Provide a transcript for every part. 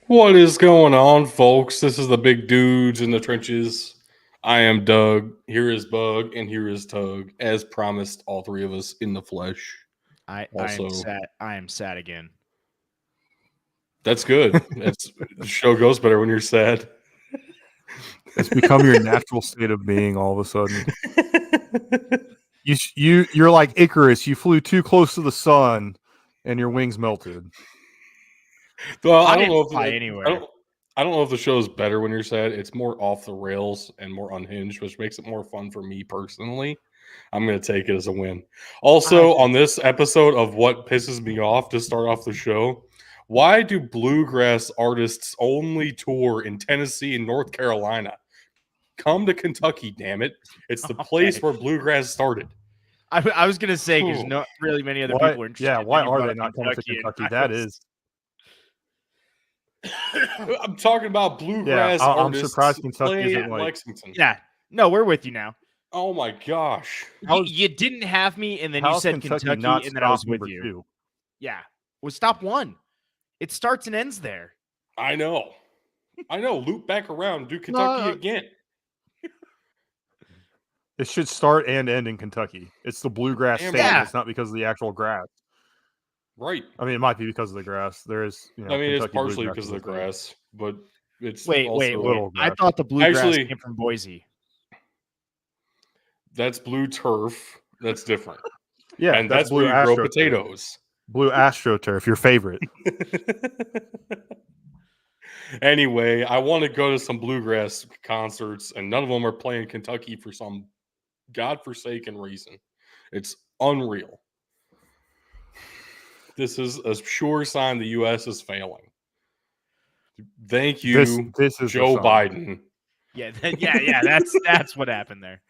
What is going on, folks? This is the big dudes in the trenches. I am Doug. Here is Bug, and here is Tug. As promised, all three of us in the flesh. I am Also, sad. I am sad again. that's good. That's the show goes better when you're sad. It's become your natural state of being all of a sudden. You're like Icarus. You flew too close to the sun, and your wings melted. Well, I don't didn't know if fly anywhere. I don't know if the show is better when you're sad. It's more off the rails and more unhinged, which makes it more fun for me personally. I'm going to take it as a win. Also, on this episode of What Pisses Me Off to start off the show, why do bluegrass artists only tour in Tennessee and North Carolina? Come to Kentucky, damn it. It's the place where bluegrass started. I was going to say, because not really many other people are interested. Yeah, why are they not coming to Kentucky? That is. I'm talking about bluegrass artists. I'm surprised Kentucky isn't like Lexington. Yeah. No, we're with you now. Oh my gosh. You didn't have me, and then you said Kentucky, and then I was with you. 2? Yeah. Well, stop one. It starts and ends there. I know. Loop back around. Do Kentucky again. It should start and end in Kentucky. It's the bluegrass state. Yeah. It's not because of the actual grass. Right. I mean, it might be because of the grass. There is. Kentucky it's partially because of the grass, but it's wait. Little I thought the bluegrass came from Boise. That's blue turf. That's different. Yeah, and that's where you grow potatoes. Blue AstroTurf, your favorite. Anyway, I want to go to some bluegrass concerts, and none of them are playing Kentucky for some godforsaken reason. It's unreal. This is a sure sign the U.S. is failing. Thank you, this is Joe Biden. Yeah, that's what happened there.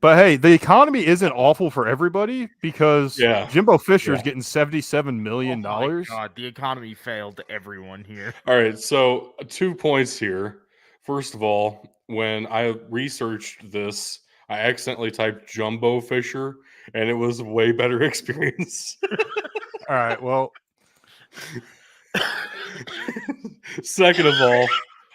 But hey, the economy isn't awful for everybody because Jimbo Fisher is getting $77 million. Oh my God, the economy failed everyone here. All right, so 2 points here. First of all, when I researched this, I accidentally typed Jumbo Fisher, and it was a way better experience. All right, well. Second of all,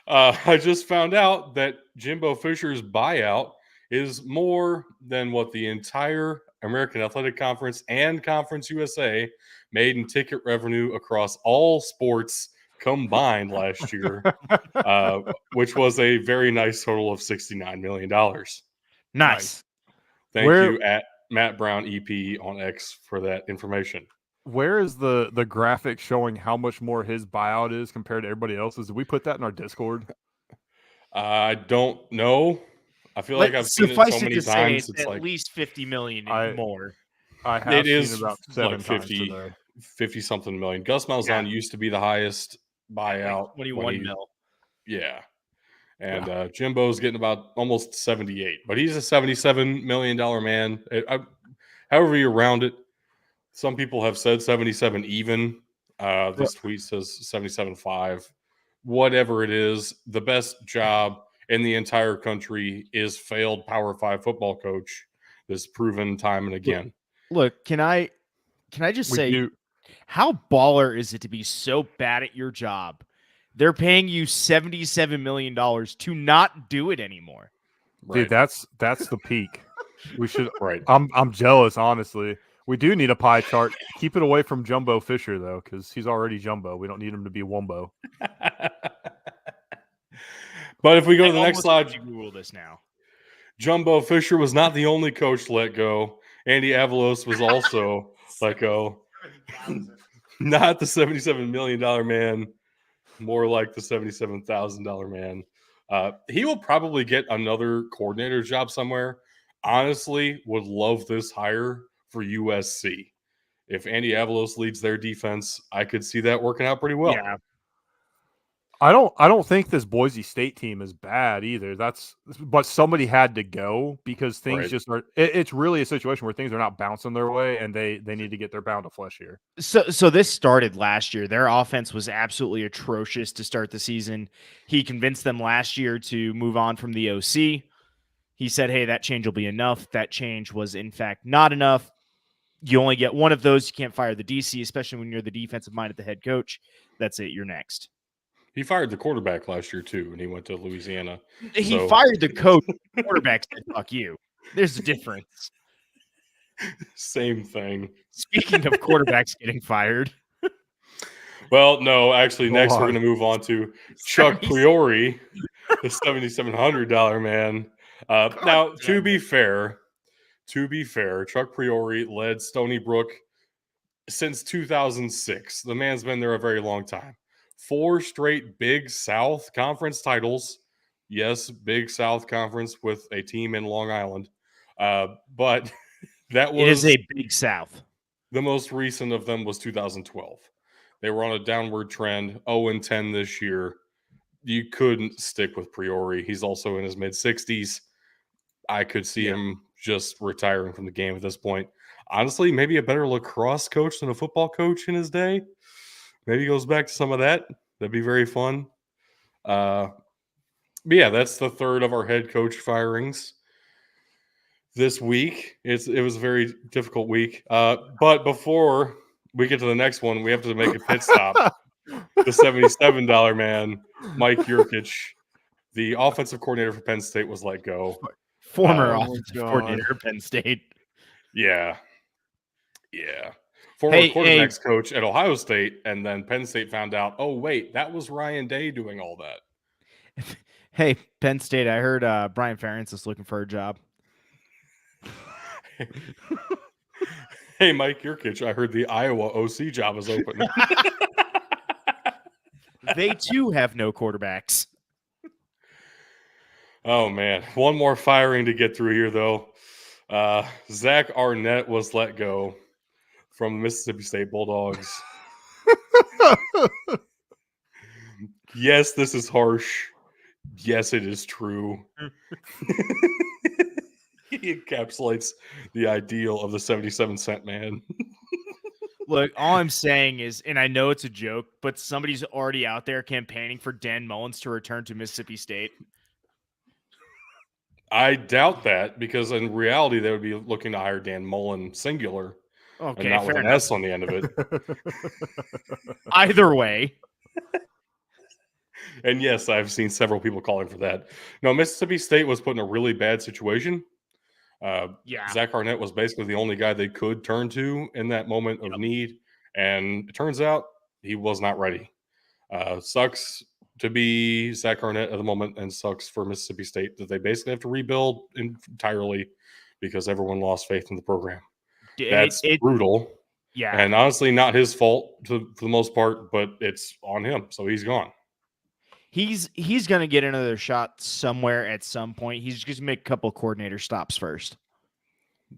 I just found out that Jimbo Fisher's buyout is more than what the entire American Athletic Conference and Conference USA made in ticket revenue across all sports combined last year, which was a very nice total of $69 million. Nice. Thank you at Matt Brown EP on X for that information. Where is the graphic showing how much more his buyout is compared to everybody else's? Did we put that in our Discord? I don't know. I feel like I've seen it so many times. It's at least $50 million more. I have seen about 7 times 50 something million. Gus Malzahn used to be the highest buyout. 21 mil. Yeah. And Jimbo's getting about almost 78, but he's a $77 million man. However you round it, some people have said 77 even. This tweet says 77.5. Whatever it is, the best job in the entire country is failed Power 5 football coach. This proven time and again. Look, can I just say, how baller is it to be so bad at your job? They're paying you $77 million to not do it anymore. Dude, that's the peak. We should. Right. I'm jealous, honestly. We do need a pie chart. Keep it away from Jumbo Fisher though, because he's already Jumbo. We don't need him to be Wumbo. But if we go to the next slide, Google this now. Jumbo Fisher was not the only coach let go. Andy Avalos was also let go. Not the $77 million man, more like the $77,000 man. He will probably get another coordinator job somewhere. Honestly, would love this hire for USC. If Andy Avalos leads their defense, I could see that working out pretty well. Yeah. I don't think this Boise State team is bad either. But somebody had to go because things just are. It's really a situation where things are not bouncing their way, and they need to get their pound of flesh here. So this started last year. Their offense was absolutely atrocious to start the season. He convinced them last year to move on from the OC. He said, "Hey, that change will be enough." That change was in fact not enough. You only get one of those. You can't fire the DC, especially when you're the defensive mind of the head coach. That's it. You're next. He fired the quarterback last year too, and he went to Louisiana. He fired the coach. The quarterback said, "Fuck you." There's a difference. Same thing. Speaking of quarterbacks getting fired. Well, no, actually, next we're on. going to move on to Chuck Priori, the $7,700 man. Now, to be fair, Chuck Priori led Stony Brook since 2006. The man's been there a very long time. 4 straight Big South Conference titles. Yes, Big South Conference with a team in Long Island. But that was... It is a Big South. The most recent of them was 2012. They were on a downward trend, 0-10 this year. You couldn't stick with Priori. He's also in his mid-60s. I could see him just retiring from the game at this point. Honestly, maybe a better lacrosse coach than a football coach in his day. Maybe he goes back to some of that. That'd be very fun. But yeah, that's the third of our head coach firings this week. It was a very difficult week. But before we get to the next one, we have to make a pit stop. The $77 man, Mike Yurkich, the offensive coordinator for Penn State, was let go. Former offensive coordinator for Penn State. Yeah. Former quarterbacks coach at Ohio State, and then Penn State found out, oh, wait, that was Ryan Day doing all that. Hey, Penn State, I heard Brian Ferentz is looking for a job. Hey, Mike Yurkich, I heard the Iowa OC job is open. They, too, have no quarterbacks. Oh, man. One more firing to get through here, though. Zach Arnett was let go from the Mississippi State Bulldogs. Yes, this is harsh. Yes, it is true. He encapsulates the ideal of the 77-cent man. Look, all I'm saying is, and I know it's a joke, but somebody's already out there campaigning for Dan Mullins to return to Mississippi State. I doubt that, because in reality, they would be looking to hire Dan Mullen singular, and not with an S on the end of it. Either way. And yes, I've seen several people calling for that. No, Mississippi State was put in a really bad situation. Zach Arnett was basically the only guy they could turn to in that moment of need, and it turns out he was not ready. Sucks to be Zach Arnett at the moment, and sucks for Mississippi State that they basically have to rebuild entirely because everyone lost faith in the program. That's brutal. Yeah. And honestly, not his fault for the most part, but it's on him, so he's gone. He's going to get another shot somewhere at some point. He's just going to make a couple coordinator stops first.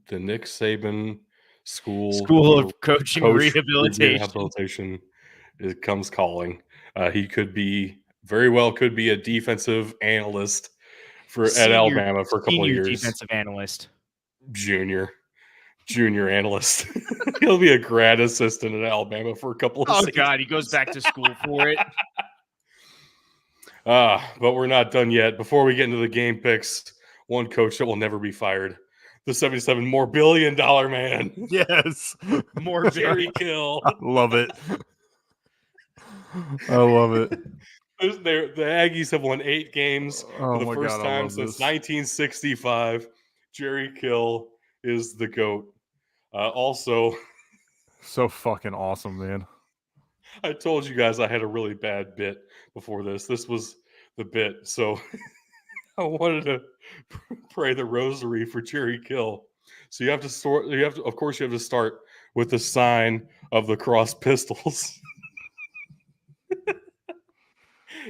The Nick Saban School of Coaching Rehabilitation. It comes calling. He could be a defensive analyst at Alabama for a couple of years. Defensive analyst. Junior analyst. He'll be a grad assistant at Alabama for a couple of seasons. Oh, God, he goes back to school for it. But we're not done yet. Before we get into the game picks, one coach that will never be fired. The $77 billion man. Yes. More Jerry Kill. I love it. I love it. The Aggies have won 8 games for the first time since 1965. Jerry Kill is the GOAT. Also, so fucking awesome, man. I told you guys I had a really bad bit before this. This was the bit. So I wanted to pray the rosary for Jerry Kill. So you have to start with the sign of the cross pistols.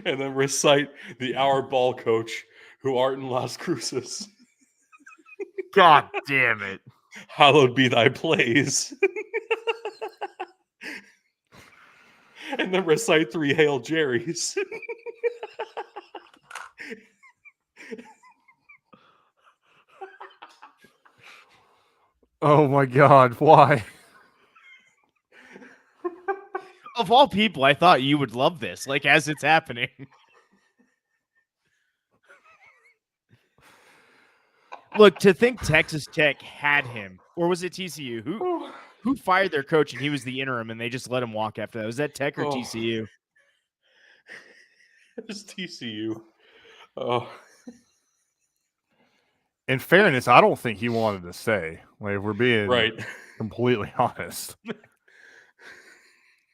And then recite the Our Ball Coach, who art in Las Cruces. God damn it. Hallowed be thy plays. And then recite 3 Hail Jerry's. Oh my God, why? Of all people, I thought you would love this, like as it's happening. Look, to think Texas Tech had him, or was it TCU? Who fired their coach and he was the interim and they just let him walk after that? Was that Tech or TCU? It's TCU. Oh, In fairness, I don't think he wanted to stay. Like, if we're being right. completely honest.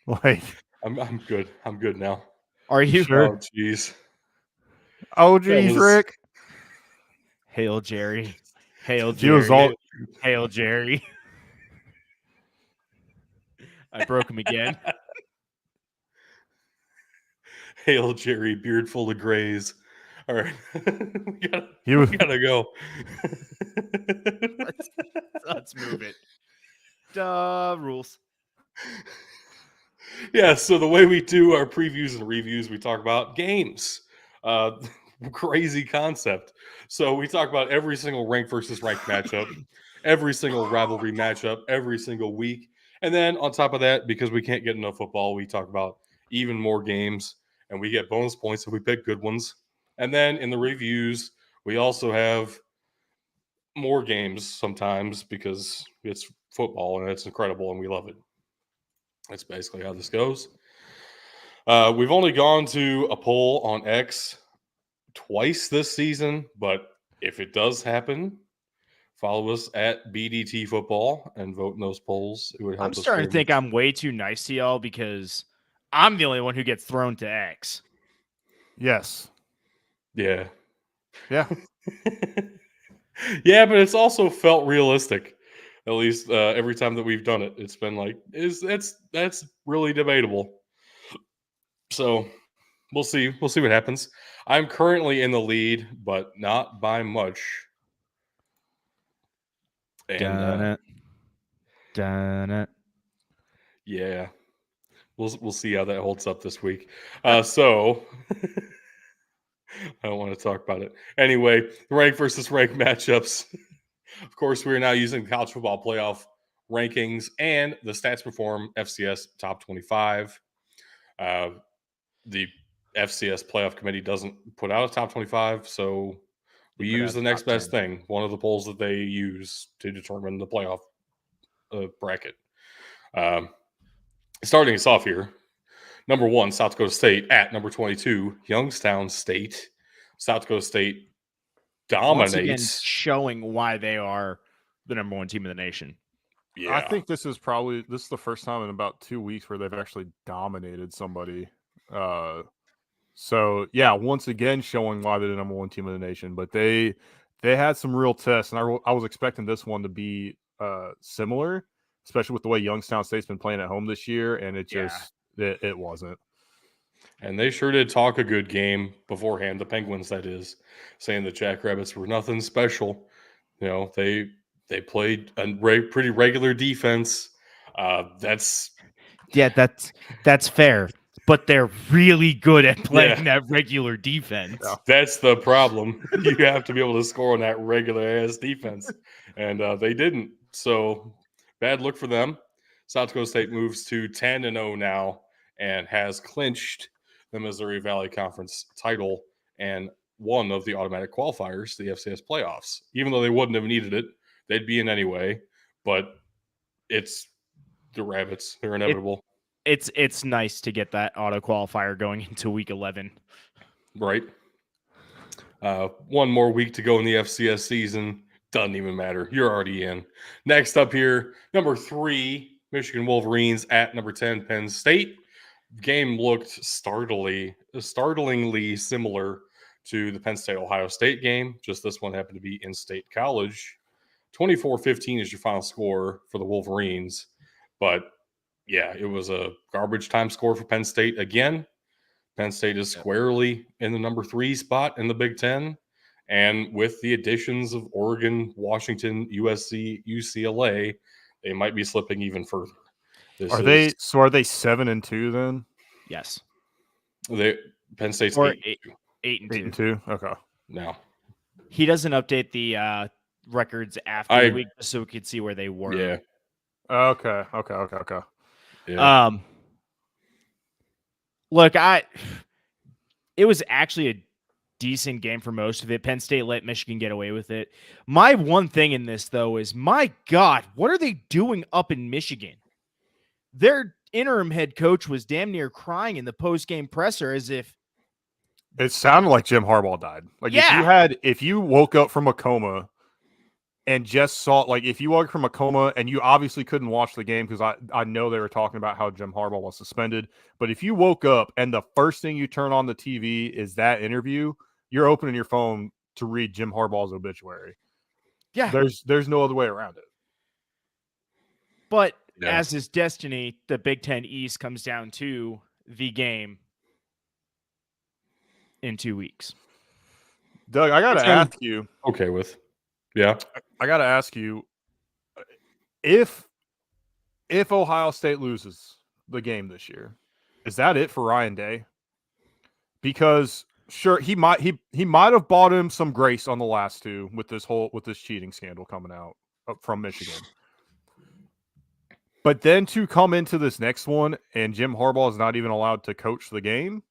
Like, I'm good. I'm good now. Are you sure? Oh, jeez. Oh, That geez, was Rick. Hail Jerry. Hail He was Jerry. all. Hail Jerry. I broke him again. Hail Jerry, beard full of grays. All right, He was. we gotta go. Let's move it. Duh, rules. Yeah, so the way we do our previews and reviews, we talk about games. Uh, crazy concept. So we talk about every single ranked versus ranked matchup, every single rivalry matchup, every single week. And then on top of that, because we can't get enough football, we talk about even more games and we get bonus points if we pick good ones. And then in the reviews, we also have more games sometimes because it's football and it's incredible and we love it. That's basically how this goes. We've only gone to a poll on X twice this season, but if it does happen, follow us at BDT Football and vote in those polls. It would help I'm us. starting to very think much. I'm way too nice to y'all because I'm the only one who gets thrown to X. Yes. Yeah. Yeah. Yeah, but it's also felt realistic. At least every time that we've done it, it's been like, that's really debatable. So we'll see. We'll see what happens. I'm currently in the lead, but not by much. And Dun it. Dun it. yeah, we'll see how that holds up this week. So I don't want to talk about it anyway. Rank versus rank matchups. Of course, we are now using college football playoff rankings and the Stats Perform FCS Top 25. The FCS Playoff Committee doesn't put out a top 25, so we use the next best thing, one of the polls that they use to determine the playoff bracket. Starting us off here, number 1, South Dakota State at number 22, Youngstown State. South Dakota State dominates. Once again, showing why they are the number one team in the nation. Yeah. I think this is the first time in about 2 weeks where they've actually dominated somebody. So yeah, once again showing why they're the number one team in the nation. But they had some real tests, and I was expecting this one to be similar, especially with the way Youngstown State's been playing at home this year, and it just it wasn't. And they sure did talk a good game beforehand, the Penguins, that is, saying the Jackrabbits were nothing special. You know, they played a pretty regular defense. That's fair, but they're really good at playing that regular defense. Yeah. That's the problem. You have to be able to score on that regular ass defense, and they didn't. So bad look for them. South Dakota State moves to 10-0 now and has clinched the Missouri Valley Conference title and one of the automatic qualifiers, the FCS playoffs. Even though they wouldn't have needed it, they'd be in anyway. But it's the Rabbits; they're inevitable. It's nice to get that auto qualifier going into week 11. Right. One more week to go in the FCS season. Doesn't even matter. You're already in. Next up here, number 3, Michigan Wolverines at number 10, Penn State. Game looked startlingly similar to the Penn State-Ohio State game. Just this one happened to be in-state college. 24-15 is your final score for the Wolverines. But, yeah, it was a garbage time score for Penn State again. Penn State is squarely in the number 3 spot in the Big Ten. And with the additions of Oregon, Washington, USC, UCLA, they might be slipping even further. Are they 7-2 then? Yes. Penn State's or 8-2. 8-2. Okay. Now he doesn't update the records after the week so we could see where they were. Yeah. Okay. Yeah. Look, it was actually a decent game for most of it. Penn State let Michigan get away with it. My one thing in this, though, is, my God, what are they doing up in Michigan? Their interim head coach was damn near crying in the post-game presser as if It sounded like Jim Harbaugh died. Like if you woke up from a coma and just saw, like if you woke from a coma and you obviously couldn't watch the game because I know they were talking about how Jim Harbaugh was suspended. But if you woke up and the first thing you turn on the TV is that interview, you're opening your phone to read Jim Harbaugh's obituary. Yeah. There's no other way around it. But as is destiny, the Big Ten East comes down to the game in 2 weeks. Doug, I got to ask you. Okay with. Yeah. I got to ask you, if Ohio State loses the game this year, is that it for Ryan Day? Because sure, he might have bought him some grace on the last two with this cheating scandal coming out from Michigan. But then to come into this next one and Jim Harbaugh is not even allowed to coach the game.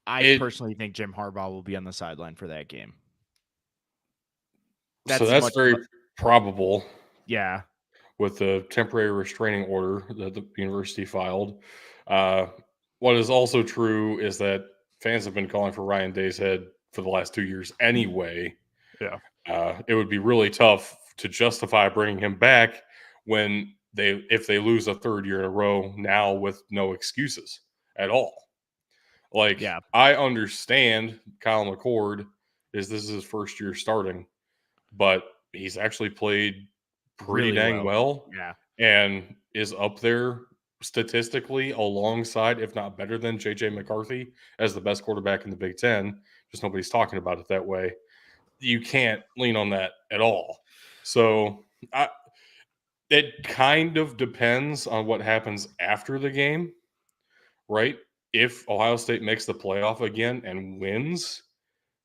I personally think Jim Harbaugh will be on the sideline for that game. That's very probable. Yeah. With the temporary restraining order that the university filed. What is also true is that fans have been calling for Ryan Day's head for the last 2 years anyway. Yeah. It would be really tough to justify bringing him back if they lose a third year in a row now with no excuses at all. I understand Kyle McCord this is his first year starting, but he's actually played pretty really dang well. Yeah. And is up there statistically alongside, if not better than, J.J. McCarthy as the best quarterback in the Big Ten. Just nobody's talking about it that way. You can't lean on that at all. So it kind of depends on what happens after the game, right? If Ohio State makes the playoff again and wins,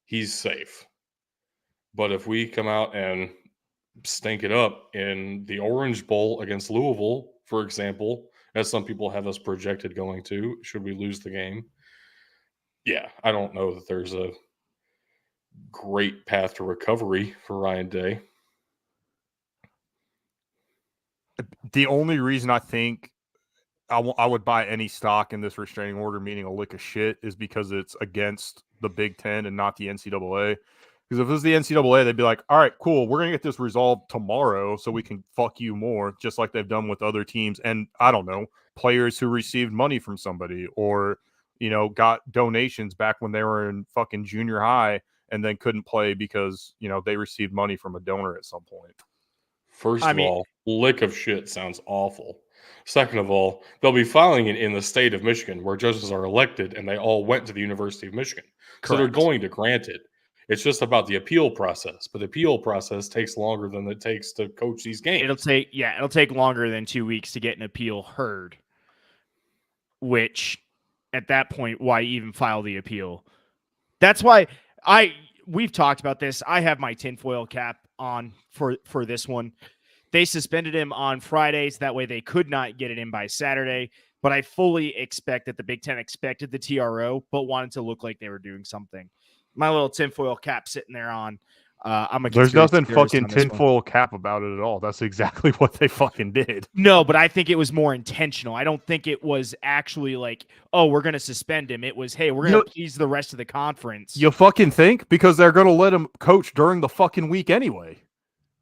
he's safe. But if we come out and stink it up in the Orange Bowl against Louisville, for example, as some people have us projected going to, should we lose the game? Yeah, I don't know that there's a great path to recovery for Ryan Day. The only reason I think I would buy any stock in this restraining order, meaning a lick of shit, is because it's against the Big Ten and not the NCAA. Because if it was the NCAA, they'd be like, all right, cool, we're going to get this resolved tomorrow so we can fuck you more, just like they've done with other teams. And I don't know, players who received money from somebody or, got donations back when they were in fucking junior high and then couldn't play because, they received money from a donor at some point. First of all, lick of shit sounds awful. Second of all, they'll be filing it in the state of Michigan where judges are elected and they all went to the University of Michigan. Correct. So they're going to grant it. It's just about the appeal process, but the appeal process takes longer than it takes to coach these games. It'll take longer than 2 weeks to get an appeal heard, which at that point, why even file the appeal? That's why we've talked about this. I have my tinfoil cap on for this one. They suspended him on Fridays. That way they could not get it in by Saturday. But I fully expect that the Big Ten expected the TRO, but wanted to look like they were doing something. My little tinfoil cap sitting there on. There's nothing fucking tinfoil cap about it at all. That's exactly what they fucking did. No, but I think it was more intentional. I don't think it was actually like, oh, we're going to suspend him. It was, hey, we're going to please the rest of the conference. You fucking think? Because they're going to let him coach during the fucking week anyway.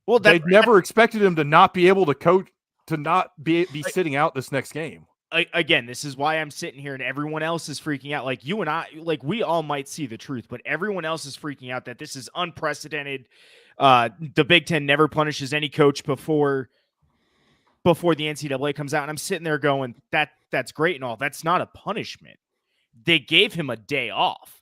Well, they never expected him to not be able to coach, to not be sitting out this next game. Again, this is why I'm sitting here and everyone else is freaking out. Like you and I, like we all might see the truth, but everyone else is freaking out that this is unprecedented. The Big Ten never punishes any coach before the NCAA comes out. And I'm sitting there going, that's great and all. That's not a punishment. They gave him a day off.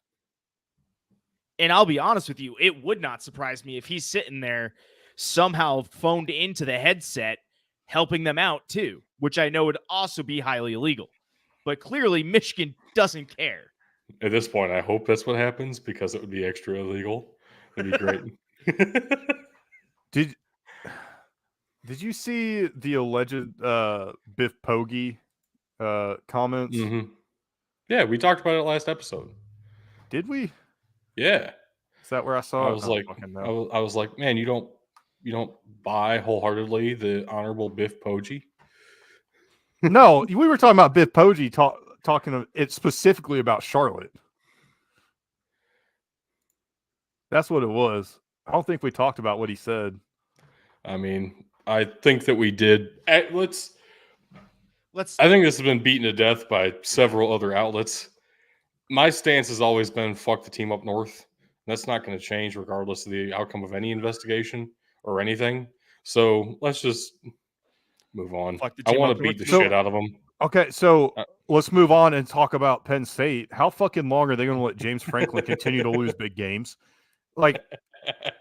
And I'll be honest with you, it would not surprise me if he's sitting there somehow phoned into the headset helping them out too, which I know would also be highly illegal. But clearly Michigan doesn't care. At this point, I hope that's what happens because it would be extra illegal. It'd be great. Did you see the alleged Biff Poggi comments? Mm-hmm. Yeah, we talked about it last episode. Did we? Yeah. Is that where I saw it? I was like, man, you don't buy wholeheartedly the Honorable Biff Poggi? No, we were talking about Biff Poggi talking it's specifically about Charlotte. That's what it was. I don't think we talked about what he said. I mean, I think that we did. Let's. I think this has been beaten to death by several other outlets. My stance has always been fuck the team up north. That's not going to change regardless of the outcome of any investigation or anything. So let's just move on. I want to beat the shit out of them. Okay, so let's move on and talk about Penn State. How fucking long are they going to let James Franklin continue to lose big games? Like,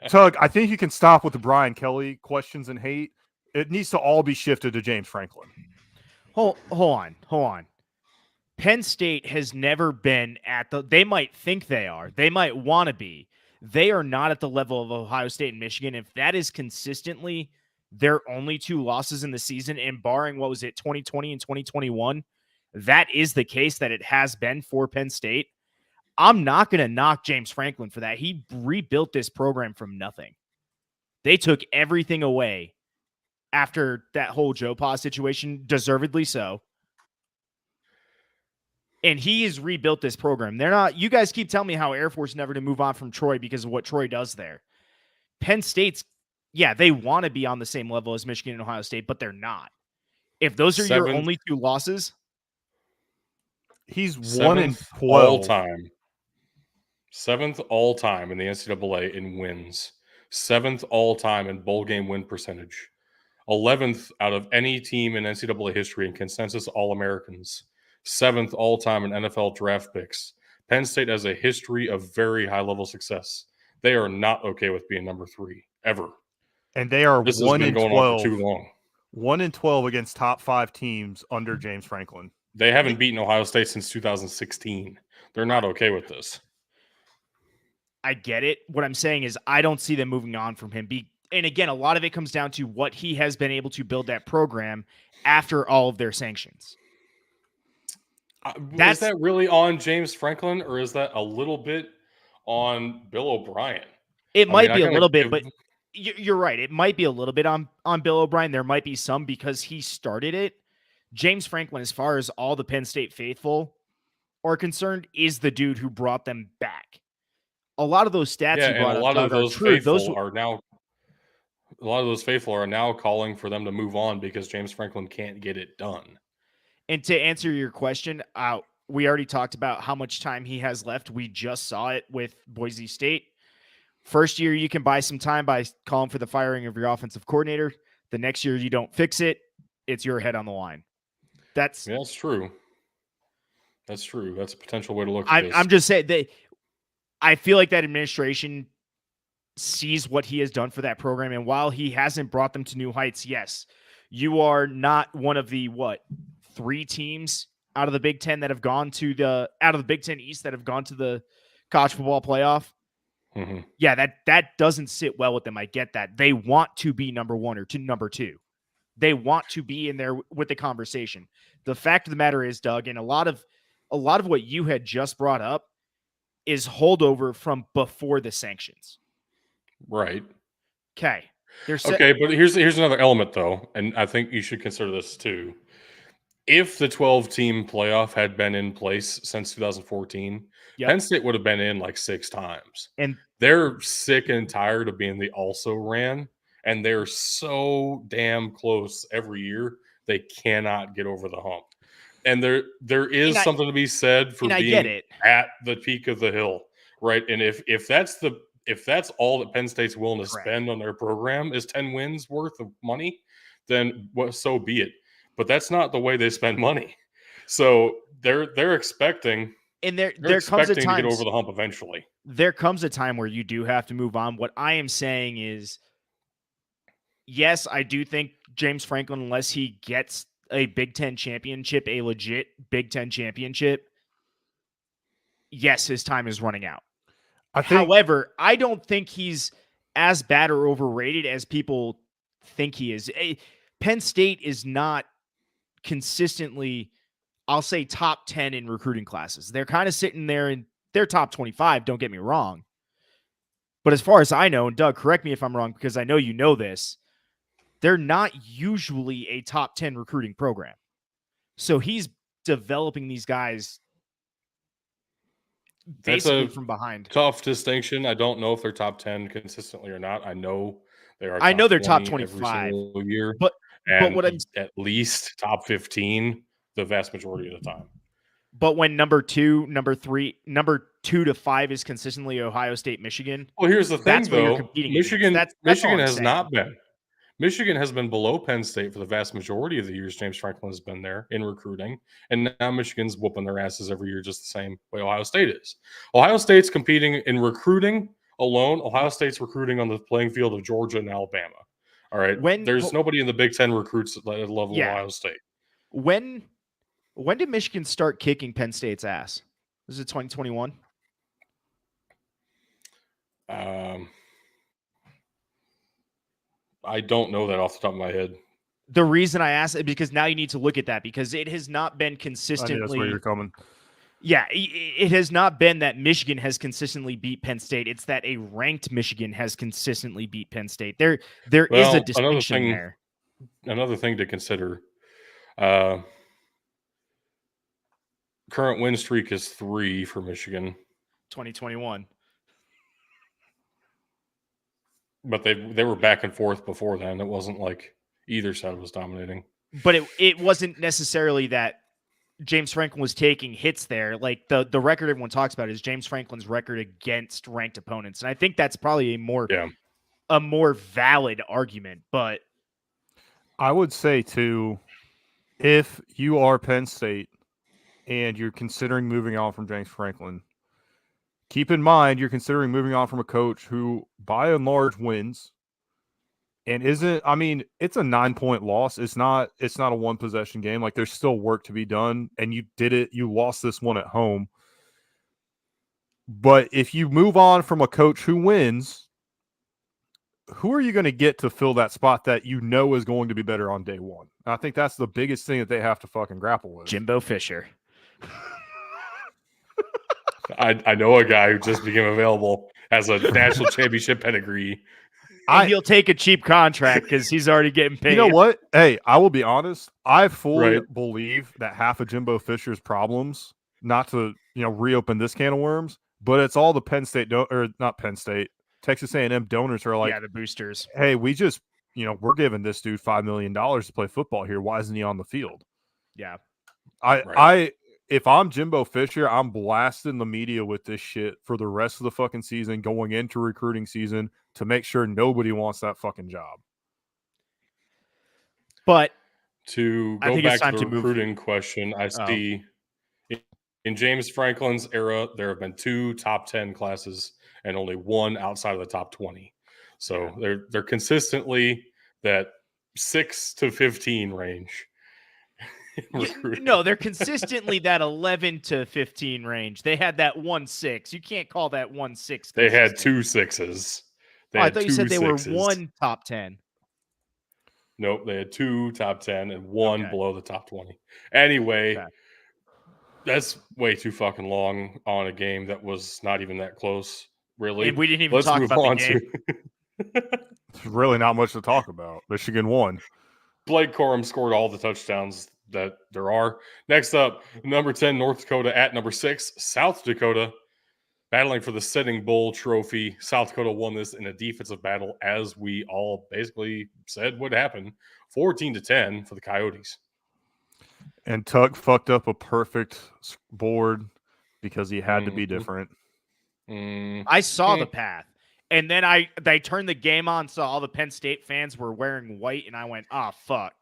Tug, I think you can stop with the Brian Kelly questions and hate. It needs to all be shifted to James Franklin. Hold on. Penn State has never been at they might think they are. They might want to be. They are not at the level of Ohio State and Michigan. If that is consistently their only 2 losses in the season, and barring, 2020 and 2021, that is the case that it has been for Penn State. I'm not going to knock James Franklin for that. He rebuilt this program from nothing. They took everything away after that whole Joe Pa situation, deservedly so. And he has rebuilt this program. You guys keep telling me how Air Force never to move on from Troy because of what Troy does there. Penn State's, they want to be on the same level as Michigan and Ohio State, but they're not. If those are your only 2 losses. He's 1-12 all time. 7th all time in the NCAA in wins. 7th all time in bowl game win percentage. 11th out of any team in NCAA history in consensus All-Americans. 7th all time in NFL draft picks. Penn State has a history of very high level success. They are not okay with being number 3 ever. And they are 1-12 too long. 1-12 against top 5 teams under James Franklin. They haven't beaten Ohio State since 2016. They're not okay with this. I get it. What I'm saying is I don't see them moving on from him. And again, a lot of it comes down to what he has been able to build that program after all of their sanctions. Is that really on James Franklin, or is that a little bit on Bill O'Brien? It might be a little bit, but you're right. It might be a little bit on Bill O'Brien. There might be some because he started it. James Franklin, as far as all the Penn State faithful are concerned, is the dude who brought them back. A lot of those stats he brought up are true. A lot of those faithful are now calling for them to move on because James Franklin can't get it done. And to answer your question, we already talked about how much time he has left. We just saw it with Boise State. First year, you can buy some time by calling for the firing of your offensive coordinator. The next year, you don't fix it. It's your head on the line. That's true. That's true. That's a potential way to look at this. I'm just saying I feel like that administration sees what he has done for that program. And while he hasn't brought them to new heights, yes, you are not one of the 3 teams out of the Big Ten that have gone to out of the Big Ten East that have gone to the college football playoff. Mm-hmm. Yeah, that doesn't sit well with them. I get that. They want to be number 1 or number 2. They want to be in there with the conversation. The fact of the matter is, Doug, and a lot of what you had just brought up is holdover from before the sanctions. Right. Okay. Okay, but here's another element, though, and I think you should consider this too. If the 12-team playoff had been in place since 2014, Penn State would have been in 6 times. And they're sick and tired of being the also ran, and they're so damn close every year, they cannot get over the hump. And there is something to be said for being at the peak of the hill, right? And if that's all that Penn State's willing to spend on their program is 10 wins worth of money, then so be it. But that's not the way they spend money. So they're expecting, and there comes a time to get over the hump eventually. There comes a time where you do have to move on. What I am saying is, yes, I do think James Franklin, unless he gets a Big Ten championship, a legit Big Ten championship, yes, his time is running out. However, I don't think he's as bad or overrated as people think he is. Penn State is not consistently, I'll say, top 10 in recruiting classes. They're kind of sitting there in their top 25, don't get me wrong. But as far as I know, and Doug, correct me if I'm wrong, because I know you know this, they're not usually a top 10 recruiting program. So he's developing these guys That's basically a from behind. tough distinction. I don't know if they're top 10 consistently or not. I know they are. I know they're top 20 every 25, single year, but and what I'm at least top 15 the vast majority of the time. But when number 2, number 3, number 2 to 5 is consistently Ohio State, Michigan. Well, here's the thing, That's what you're though. competing Michigan, against. That's all Michigan I'm has saying. not been. Michigan has been below Penn State for the vast majority of the years James Franklin has been there in recruiting, and now Michigan's whooping their asses every year just the same way Ohio State is. Ohio State's competing in recruiting alone. Ohio State's recruiting on the playing field of Georgia and Alabama. All right, there's nobody in the Big Ten recruits at the level of Ohio State. When did Michigan start kicking Penn State's ass? Was it 2021? I don't know that off the top of my head. The reason I asked it because now you need to look at that because it has not been consistently. I knew that's where you're coming. Yeah, it has not been that Michigan has consistently beat Penn State. It's that a ranked Michigan has consistently beat Penn State. There is a distinction there. Another thing to consider. Current win streak is 3 for Michigan. 2021. But they were back and forth before then. It wasn't like either side was dominating. But it wasn't necessarily that James Franklin was taking hits there. Like the record everyone talks about is James Franklin's record against ranked opponents. And I think that's probably a more valid argument. But I would say too, if you are Penn State and you're considering moving on from James Franklin, keep in mind you're considering moving on from a coach who, by and large, wins and isn't. I mean, it's a 9-point loss. It's not a 1-possession game. Like there's still work to be done, and you did it. You lost this one at home. But if you move on from a coach who wins, who are you going to get to fill that spot that you know is going to be better on day one? I think that's the biggest thing that they have to fucking grapple with. Jimbo Fisher. I know a guy who just became available as a national championship pedigree. He'll take a cheap contract because he's already getting paid. You know what? Hey, I will be honest. I fully believe that half of Jimbo Fisher's problems, not to reopen this can of worms, but it's all the Penn State or not Penn State, Texas A&M donors are like, the boosters. Hey, we just we're giving this dude $5 million to play football here. Why isn't he on the field? Yeah, If I'm Jimbo Fisher, I'm blasting the media with this shit for the rest of the fucking season, going into recruiting season to make sure nobody wants that fucking job. But to go back to the recruiting question, I see in James Franklin's era, there have been 2 top 10 classes and only 1 outside of the top 20. So they're consistently that 6 to 15 range. No, they're consistently that 11 to 15 range. They had that 1-6. You can't call that 1-6. They had 2 6s. I thought you said they were 1 top 10. Nope, they had 2 top 10 and 1 below the top 20. Anyway, that's way too fucking long on a game that was not even that close, really. And we didn't even talk about the game. There's really not much to talk about. Michigan won. Blake Corum scored all the touchdowns that there are. Next up, number 10, North Dakota at number 6, South Dakota, battling for the Sitting Bull trophy. South Dakota won this in a defensive battle, as we all basically said would happen. 14-10 for the Coyotes. And Tuck fucked up a perfect board because he had to be different. I saw the path. And then I turned the game on, saw all the Penn State fans were wearing white, and I went, fuck.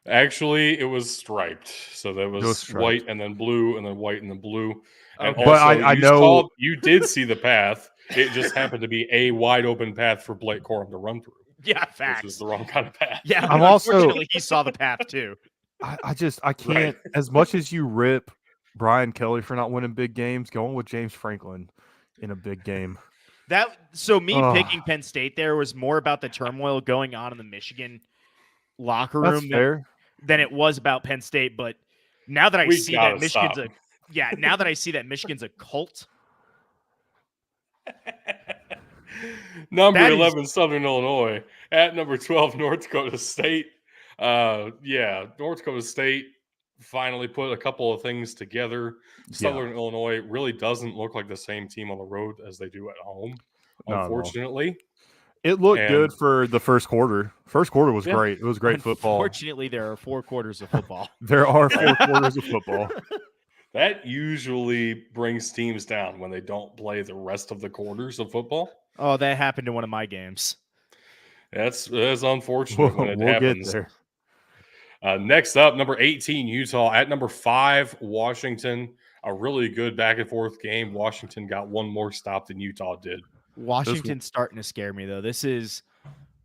Actually, it was striped. So there was white and then blue and then white and then blue. And also, but I know you did see the path. It just happened to be a wide open path for Blake Corum to run through. Yeah, facts. Which is the wrong kind of path. Yeah, unfortunately, he saw the path too. I can't, as much as you rip Brian Kelly for not winning big games, going with James Franklin in a big game. Picking Penn State there was more about the turmoil going on in the Michigan locker room than it was about Penn State. But now that I see that Michigan's a cult. Number 11, Southern Illinois at number 12, North Dakota State. North Dakota State finally put a couple of things together. Southern Illinois really doesn't look like the same team on the road as they do at home, unfortunately. It looked good for the first quarter. First quarter was great. It was great football. Unfortunately, there are 4 quarters of football. There are 4 quarters of football. That usually brings teams down when they don't play the rest of the quarters of football. Oh, that happened in one of my games. That's unfortunate when it happens. Get there. Next up, number 18, Utah. At number 5, Washington. A really good back-and-forth game. Washington got one more stop than Utah did. Washington's starting to scare me, though. This is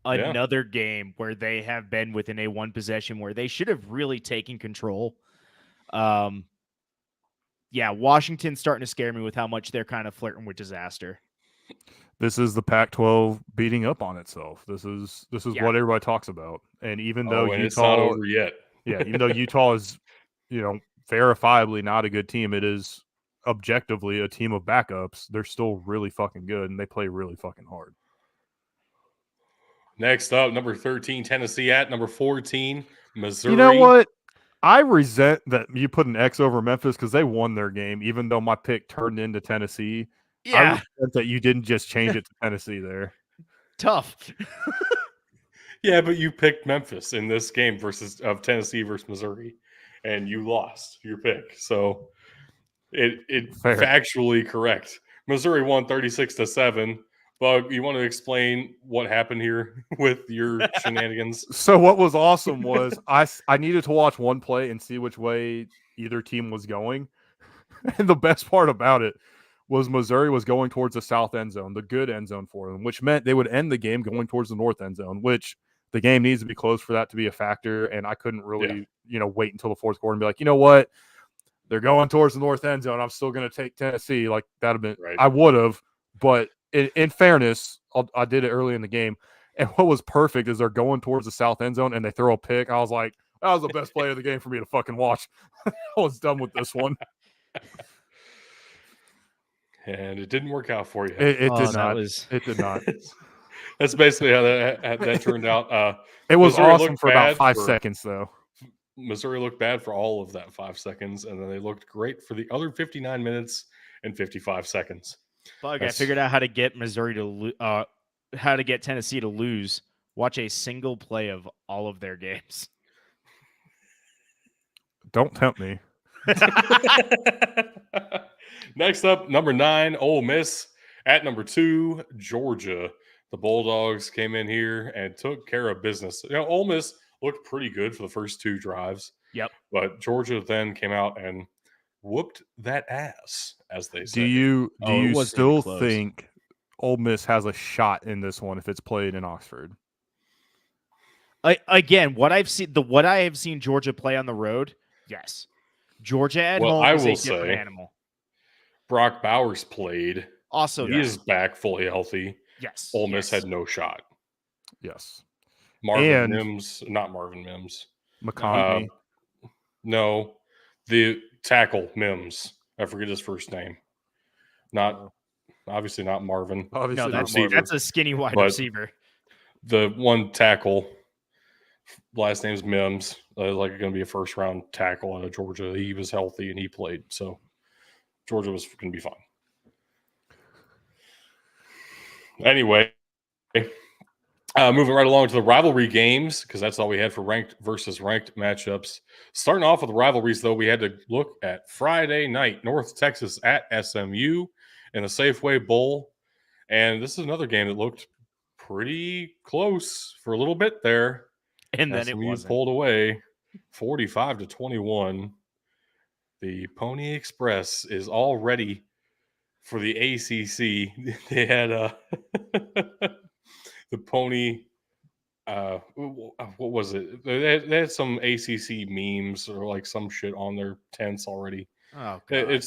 another game where they have been within a 1 possession where they should have really taken control. Washington's starting to scare me with how much they're kind of flirting with disaster. This is the Pac-12 beating up on itself. This is what everybody talks about. And even though Utah, it's not over yet. Even though Utah is, verifiably not a good team, it is objectively a team of backups. They're still really fucking good, and they play really fucking hard. Next up, number 13, Tennessee. At number 14, Missouri. You know what? I resent that you put an X over Memphis because they won their game, even though my pick turned into Tennessee. Yeah. I resent that you didn't just change it to Tennessee there. Tough. Yeah, but you picked Memphis in this game of Tennessee versus Missouri, and you lost your pick. So it factually correct. Missouri won 36-7. Bug, you want to explain what happened here with your shenanigans? So what was awesome was I needed to watch one play and see which way either team was going. And the best part about it was Missouri was going towards the south end zone, the good end zone for them, which meant they would end the game going towards the north end zone, which the game needs to be close for that to be a factor. And I couldn't really, wait until the fourth quarter and be like, you know what? They're going towards the north end zone. I'm still going to take Tennessee. Like that'd have been, right. I would have, but in fairness, I did it early in the game. And what was perfect is they're going towards the south end zone and they throw a pick. I was like, that was the best play of the game for me to fucking watch. I was done with this one. And it didn't work out for you. It did not. It did not. That's basically how that turned out. It was Missouri awesome for about 5 seconds, though. Missouri looked bad for all of that 5 seconds, and then they looked great for the other 59 minutes and 55 seconds. Bug, I figured out how to get how to get Tennessee to lose. Watch a single play of all of their games. Don't tempt me. Next up, number 9, Ole Miss. At number 2, Georgia. The Bulldogs came in here and took care of business. Ole Miss looked pretty good for the first 2 drives. Yep. But Georgia then came out and whooped that ass, as they say. Do you still think Ole Miss has a shot in this one if it's played in Oxford? Again, what I have seen Georgia play on the road, yes. Georgia at home is a different animal. Brock Bowers played. Also, he is back fully healthy. Yes. Ole Miss had no shot. Yes. Not Marvin Mims. McConaughey. No, the tackle Mims. I forget his first name. Obviously not Marvin. Obviously that's a skinny wide receiver. The one tackle, last name's Mims. Like going to be a first round tackle out of Georgia. He was healthy and he played, so Georgia was going to be fine. Anyway, moving right along to the rivalry games, because that's all we had for ranked versus ranked matchups. Starting off with the rivalries, though, we had to look at Friday night, North Texas at SMU in the Safeway Bowl. And this is another game that looked pretty close for a little bit there. And then SMU pulled away 45-21. The Pony Express is all ready for the ACC. They had the Pony. What was it? They had some ACC memes or like some shit on their tents already. Oh, God.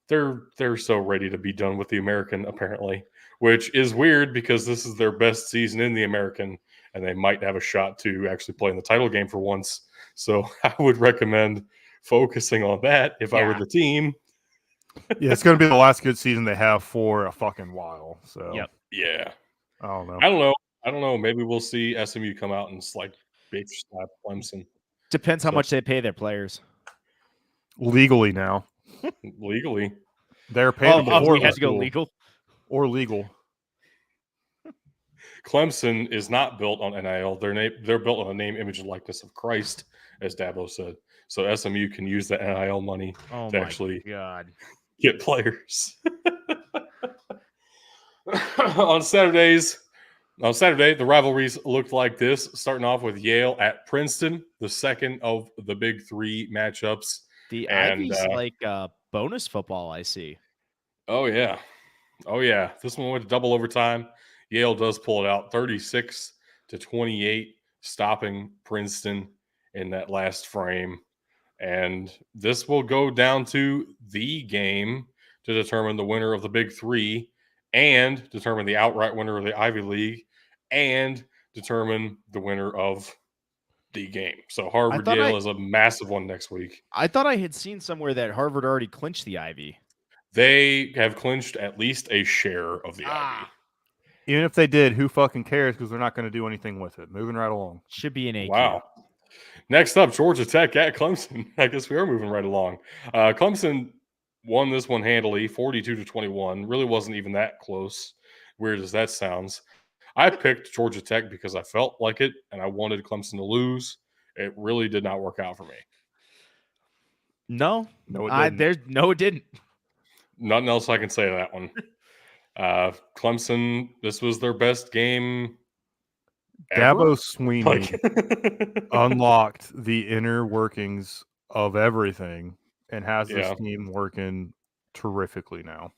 They're so ready to be done with the American, apparently, which is weird because this is their best season in the American, and they might have a shot to actually play in the title game for once. So I would recommend focusing on that if I were the team. Yeah, it's going to be the last good season they have for a fucking while. So yeah, I don't know. I don't know. Maybe we'll see SMU come out and like bitch slap Clemson. Depends how much they pay their players. legally now. Legally. They're paying before we it had was to go cool. legal. Or legal. Clemson is not built on NIL. They're built on the name, image, and likeness of Christ, as Dabo said. So SMU can use the NIL money to actually get players. On Saturday, the rivalries looked like this, starting off with Yale at Princeton, the second of the big three matchups. The Ivy's like bonus football, I see. Oh, yeah. This one went to double overtime. Yale does pull it out 36-28, stopping Princeton in that last frame. And this will go down to the game to determine the winner of the Big Three and determine the outright winner of the Ivy League and determine the winner of the game. So Harvard-Yale is a massive one next week. I thought I had seen somewhere that Harvard already clinched the Ivy. They have clinched at least a share of the Ivy. Even if they did, who fucking cares? Because they're not going to do anything with it. Moving right along. Should be an AQ. Wow. Next up, Georgia Tech at Clemson. I guess we are moving right along. Clemson won this one handily, 42-21. Really wasn't even that close. Weird as that sounds. I picked Georgia Tech because I felt like it, and I wanted Clemson to lose. It really did not work out for me. No, it didn't. It didn't. Nothing else I can say to that one. Clemson, this was their best game ever? Dabo Sweeney unlocked the inner workings of everything and has this team working terrifically now.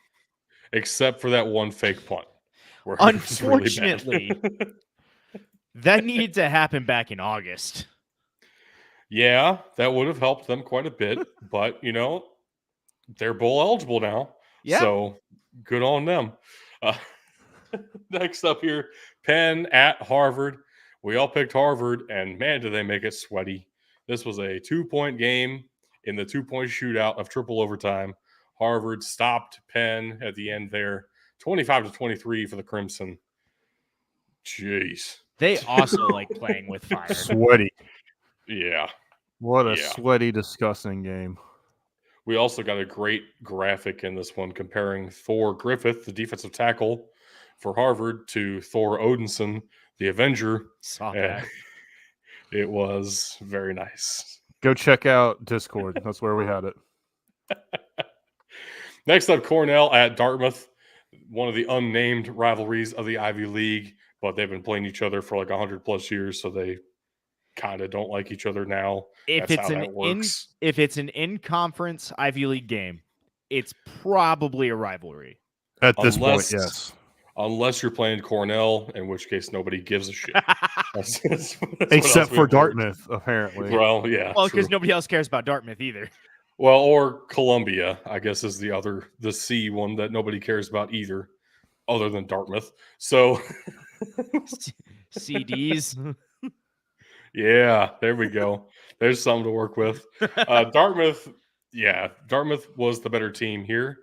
Except for that one fake punt. Unfortunately, that needed to happen back in August. Yeah, that would have helped them quite a bit. But, they're bowl eligible now. Yeah. So good on them. Next up here, Penn at Harvard. We all picked Harvard, and man, did they make it sweaty. This was a 2-point game in the 2-point shootout of triple overtime. Harvard stopped Penn at the end there, 25-23 for the Crimson. Jeez. They also like playing with fire. Sweaty. Yeah. What a sweaty, disgusting game. We also got a great graphic in this one comparing Thor Griffith, the defensive tackle for Harvard, to Thor Odinson, the Avenger. Saw that. It was very nice. Go check out Discord. That's where we had it. Next up, Cornell at Dartmouth, one of the unnamed rivalries of the Ivy League, but they've been playing each other for like 100+ years, so they kind of don't like each other now. If it's an in-conference Ivy League game, it's probably a rivalry. At this point, yes. Unless you're playing Cornell, in which case nobody gives a shit. that's Except for Dartmouth, apparently. Well, yeah. Well, because nobody else cares about Dartmouth either. Well, or Columbia, I guess, is the C one that nobody cares about either, other than Dartmouth. So CDs. Yeah, there we go. There's something to work with. Dartmouth was the better team here.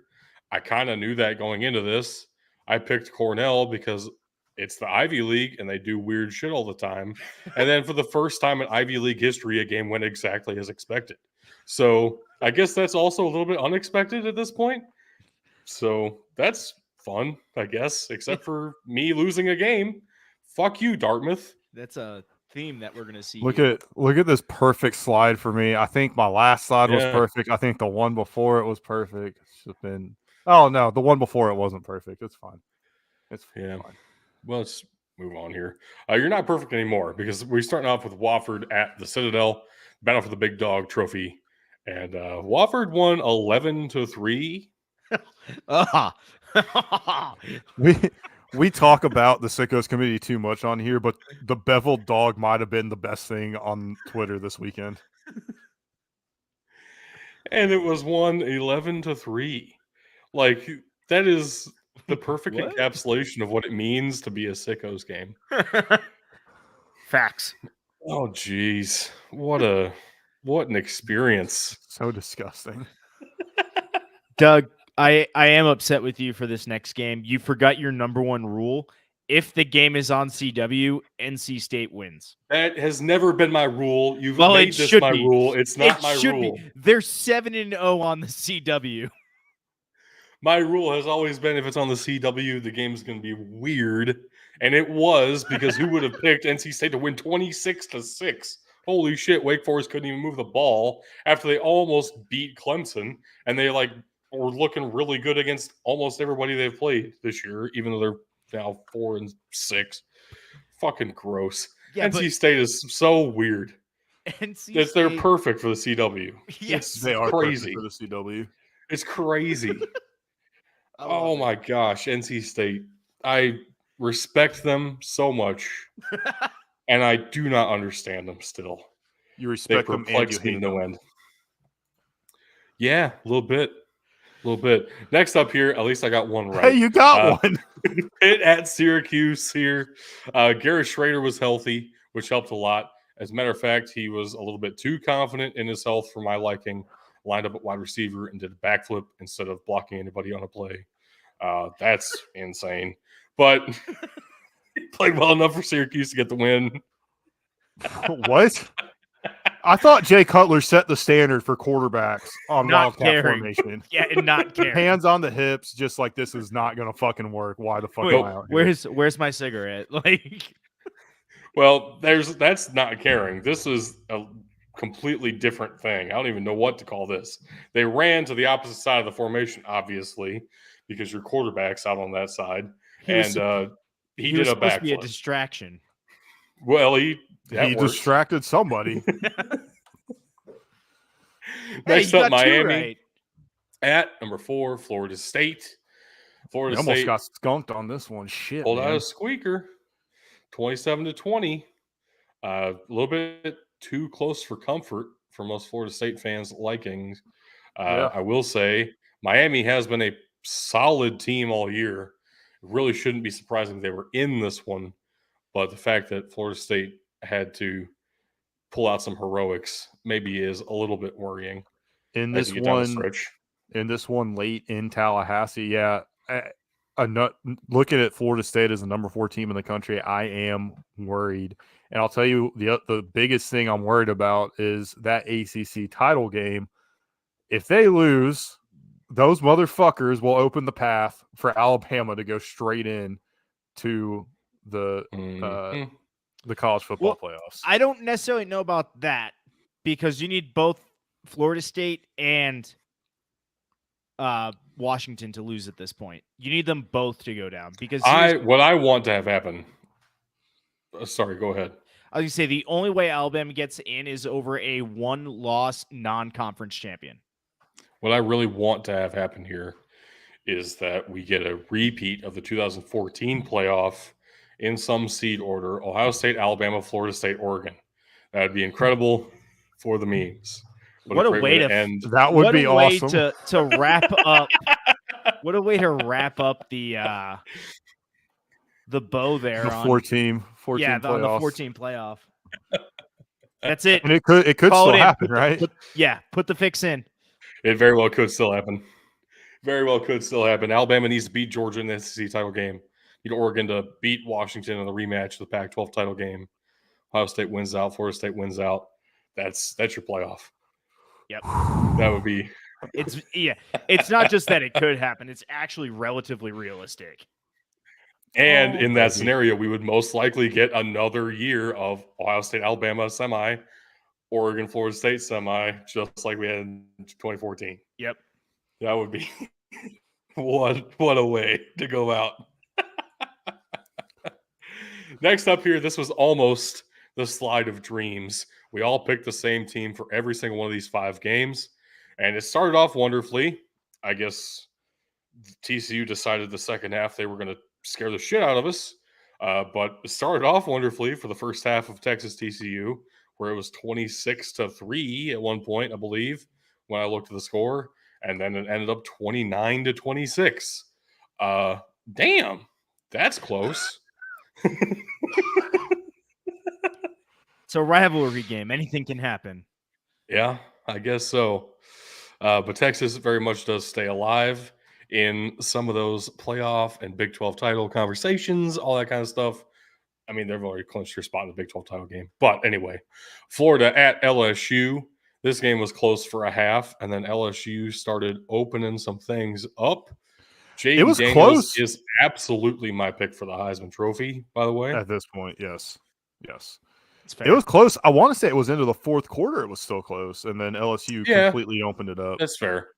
I kind of knew that going into this. I picked Cornell because it's the Ivy League and they do weird shit all the time. And then for the first time in Ivy League history, a game went exactly as expected. So I guess that's also a little bit unexpected at this point. So that's fun, I guess, except for me losing a game. Fuck you, Dartmouth. That's a theme that we're gonna see. Look at this perfect slide for me. I think my last slide was perfect. I think the one before it was perfect. It's just been the one before it wasn't perfect. It's fine. It's fine. Well, let's move on here. You're not perfect anymore because we're starting off with Wofford at the Citadel, battle for the Big Dog Trophy, and Wofford won 11-3. We talk about the Sickos committee too much on here, but the beveled dog might have been the best thing on Twitter this weekend. And it was won 11-3. Like, that is the perfect encapsulation of what it means to be a Sickos game. Facts. Oh, geez. What an experience. So disgusting. Doug, I am upset with you for this next game. You forgot your number one rule. if the game is on CW, NC State wins. That has never been my rule. You've Well, made it this should my be. rule. It's not It my should rule. be. They're 7-0 on the CW. My rule has always been if it's on the CW, the game's going to be weird. And it was, because who would have picked NC State to win 26-6? Holy shit, Wake Forest couldn't even move the ball after they almost beat Clemson. And they were looking really good against almost everybody they've played this year, even though they're now 4-6. Fucking gross. Yeah, NC State is so weird. NC State, They're perfect for the CW. Yes, They are crazy for the CW. It's crazy. Oh my gosh, NC State. I respect them so much, and I do not understand them still. You They respect them and you perplex me hate to no them. end. Yeah, a little bit. Next up here, at least I got one right. Hey, you got one. Pitt at Syracuse here. Garrett Schrader was healthy, which helped a lot. As a matter of fact, he was a little bit too confident in his health for my liking. Lined up at wide receiver and did a backflip instead of blocking anybody on a play. That's insane. But he played well enough for Syracuse to get the win. What? I thought Jay Cutler set the standard for quarterbacks on Not Wildcat caring. formation. Yeah, and not care. Hands on the hips, just like this is not going to fucking work. Why the fuck Wait, am I out here? where's my cigarette? Like, Well, that's not caring. This is a completely different thing. I don't even know what to call this. They ran to the opposite side of the formation, obviously, because your quarterback's out on that side. He was did was a supposed to be a backflip. distraction. Well, he worked. Distracted somebody. Next Hey, you up, got two Miami right. at number 4, Florida State. Florida We almost State got skunked on this one. Shit, pulled out man. a squeaker, 27-20. A little bit too close for comfort for most Florida State fans' likings. Yeah. I will say Miami has been a solid team all year. It really shouldn't be surprising they were in this one, but the fact that Florida State had to pull out some heroics maybe is a little bit worrying. In as this you get down the one, stretch. late in Tallahassee, yeah. Looking at Florida State as the number 4 team in the country, I am worried. And I'll tell you, the biggest thing I'm worried about is that ACC title game. If they lose, those motherfuckers will open the path for Alabama to go straight in to the college football playoffs. I don't necessarily know about that because you need both Florida State and Washington to lose at this point. You need them both to go down because what I want to have happen. Sorry, go ahead. I was going to say the only way Alabama gets in is over a 1-loss non-conference champion. What I really want to have happen here is that we get a repeat of the 2014 playoff in some seed order: Ohio State, Alabama, Florida State, Oregon. That would be incredible for the memes. What a way to end. That would be awesome. To wrap up. What a way to wrap up the bow there. The on 14 on the playoffs. 14 playoff. That's it. And it could still happen, right? Put the fix in. It very well could still happen. Very well could still happen. Alabama needs to beat Georgia in the SEC title game. You need Oregon to beat Washington in the rematch of the Pac-12 title game. Ohio State wins out. Florida State wins out. That's your playoff. Yep. That would be. It's not just that it could happen. It's actually relatively realistic. And in that scenario, we would most likely get another year of Ohio State, Alabama semi, Oregon, Florida State semi, just like we had in 2014. Yep. That would be what a way to go out. Next up here, this was almost the slide of dreams. We all picked the same team for every single one of these 5 games, and it started off wonderfully. I guess TCU decided the second half they were going to scare the shit out of us, but it started off wonderfully for the first half of Texas TCU, where it was 26-3 at one point, I believe, when I looked at the score, and then it ended up 29-26. Damn, that's close. It's a rivalry game. Anything can happen. Yeah, I guess so. But Texas very much does stay alive in some of those playoff and Big 12 title conversations, all that kind of stuff. I mean, they've already clinched their spot in the Big 12 title game. But anyway, Florida at LSU. This game was close for a half, and then LSU started opening some things up. It Jaden was Daniels close. is absolutely my pick for the Heisman Trophy, by the way. At this point, yes. It's fair. It was close. I want to say it was into the fourth quarter. It was still close, and then LSU completely opened it up. That's fair.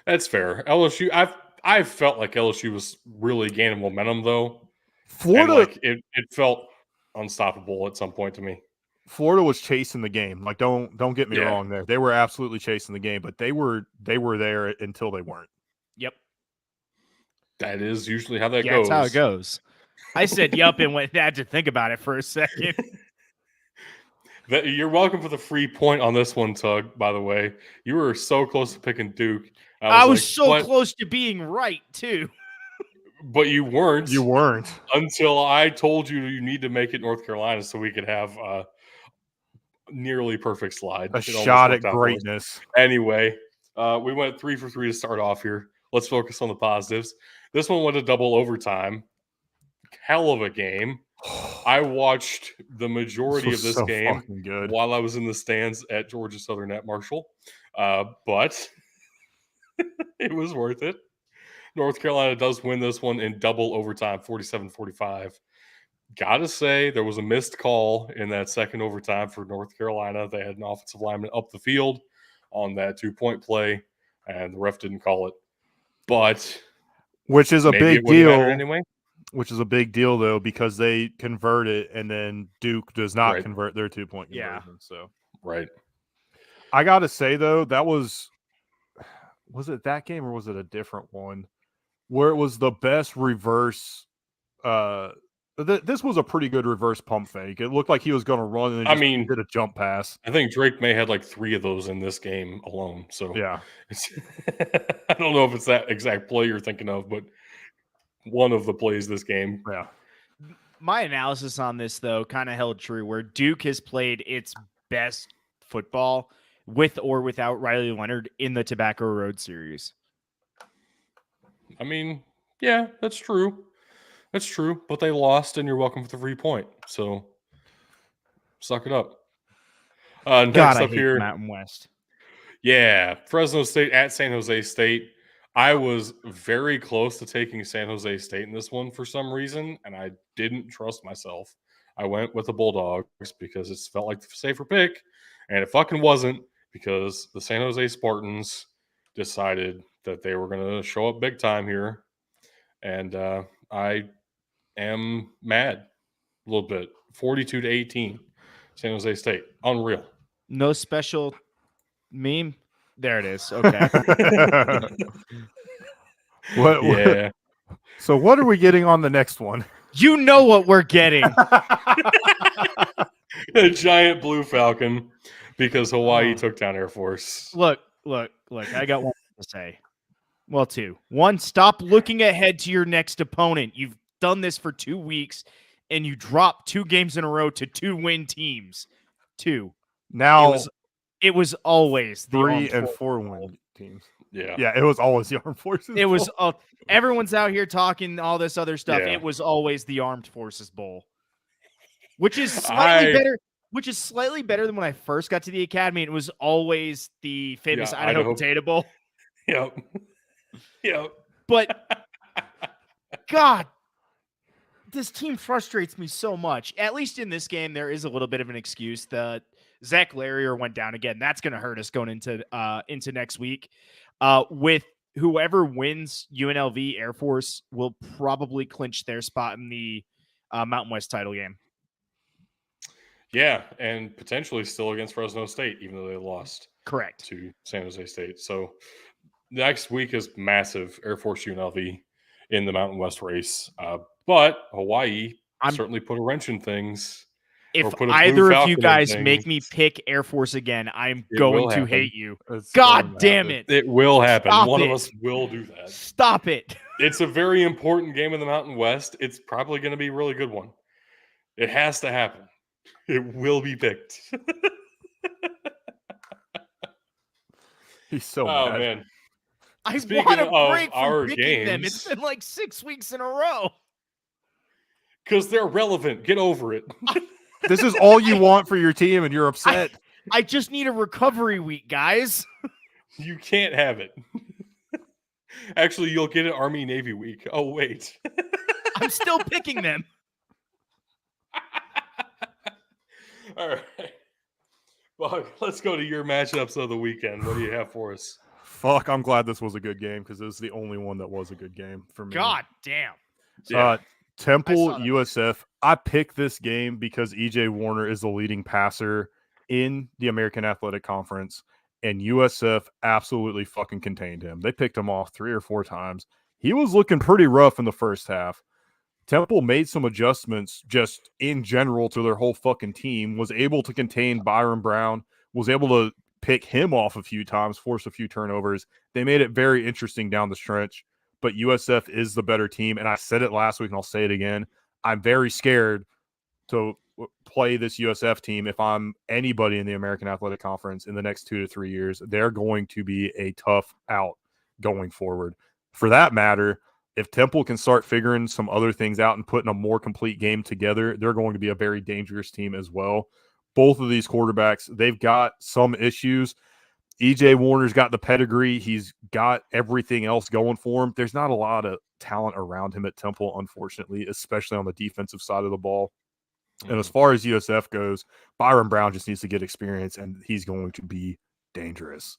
LSU. I've felt like LSU was really gaining momentum though. Florida, and like it felt unstoppable at some point to me. Florida was chasing the game. Like don't get me Yeah. wrong there. They were absolutely chasing the game, but they were there until they weren't. Yep. That is usually how that Yeah, goes. that's how it goes. I said yup and had to think about it for a second. You're welcome for the free point on this one, Tug, by the way. You were so close to picking Duke. I was so close to being right, too. But you weren't. You weren't. Until I told you need to make it North Carolina so we could have a nearly perfect slide. A shot at greatness. Anyway, we went 3 for 3 to start off here. Let's focus on the positives. This one went to double overtime. Hell of a game. I watched the majority of this game while I was in the stands at Georgia Southern at Marshall. But it was worth it. North Carolina does win this one in double overtime, 47-45. Gotta say, there was a missed call in that second overtime for North Carolina. They had an offensive lineman up the field on that 2-point play, and the ref didn't call it. But which is a big deal anyway. Which is a big deal, though, because they convert it, and then Duke does not convert their 2-point conversion. So, I got to say, though, that was it that game or was it a different one where it was the best reverse? This was a pretty good reverse pump fake. It looked like he was going to run and then did a jump pass. I think Drake May had like 3 of those in this game alone. So, yeah. I don't know if it's that exact play you're thinking of, but one of the plays this game. Yeah. My analysis on this, though, kind of held true, where Duke has played its best football with or without Riley Leonard in the Tobacco Road series. I mean, yeah, that's true. That's true. But they lost, and you're welcome for the free point. So, suck it up. Next up here, Mountain West. Yeah, Fresno State at San Jose State. I was very close to taking San Jose State in this one for some reason, and I didn't trust myself. I went with the Bulldogs because it felt like the safer pick, and it fucking wasn't because the San Jose Spartans decided that they were going to show up big time here, and I am mad a little bit. 42-18, San Jose State. Unreal. No special meme. There it is. Okay. Yeah. So what are we getting on the next one? You know what we're getting. A giant blue falcon because Hawaii took down Air Force. Look. I got one to say. Well, 2. 1, stop looking ahead to your next opponent. You've done this for 2 weeks, and you dropped 2 games in a row to 2-win teams. 2. Now it was always the 3 and 4-win teams. Yeah, it was always the Armed Forces. It was everyone's out here talking all this other stuff. Yeah. It was always the Armed Forces Bowl, which is slightly better. Which is slightly better than when I first got to the academy. It was always the famous Idaho Potato Bowl. Yep. But God, this team frustrates me so much. At least in this game, there is a little bit of an excuse. The Zach Larrier went down again. That's going to hurt us going into next week. With whoever wins UNLV, Air Force will probably clinch their spot in the Mountain West title game. Yeah, and potentially still against Fresno State, even though they lost. Correct. To San Jose State. So next week is massive, Air Force UNLV in the Mountain West race. But Hawaii certainly put a wrench in things. If either of you guys make me pick Air Force again, I'm going to hate you. God damn it. It will happen. One of us will do that. Stop it. It's a very important game in the Mountain West. It's probably going to be a really good one. It has to happen. It will be picked. He's so mad. Man. I Speaking want a of break our from picking them. It's games, been like 6 weeks in a row. because they're relevant. Get over it. This is all you want for your team, and you're upset. I just need a recovery week, guys. You can't have it. Actually, you'll get an Army Navy week. Oh, wait. I'm still picking them. All right. Well, let's go to your matchups of the weekend. What do you have for us? Fuck, I'm glad this was a good game because it was the only one that was a good game for me. God damn. Yeah. Temple USF. I picked this game because EJ Warner is the leading passer in the American Athletic Conference, and USF absolutely fucking contained him. They picked him off 3 or 4 times. He was looking pretty rough in the first half. Temple made some adjustments just in general to their whole fucking team, was able to contain Byron Brown, was able to pick him off a few times, force a few turnovers. They made it very interesting down the stretch, but USF is the better team. And I said it last week and I'll say it again. I'm very scared to play this USF team. If I'm anybody in the American Athletic Conference in the next 2 to 3 years, they're going to be a tough out going forward. For that matter, if Temple can start figuring some other things out and putting a more complete game together, they're going to be a very dangerous team as well. Both of these quarterbacks, they've got some issues. EJ Warner's got the pedigree. He's got everything else going for him. There's not a lot of talent around him at Temple, unfortunately, especially on the defensive side of the ball. And as far as USF goes, Byron Brown just needs to get experience, and he's going to be dangerous.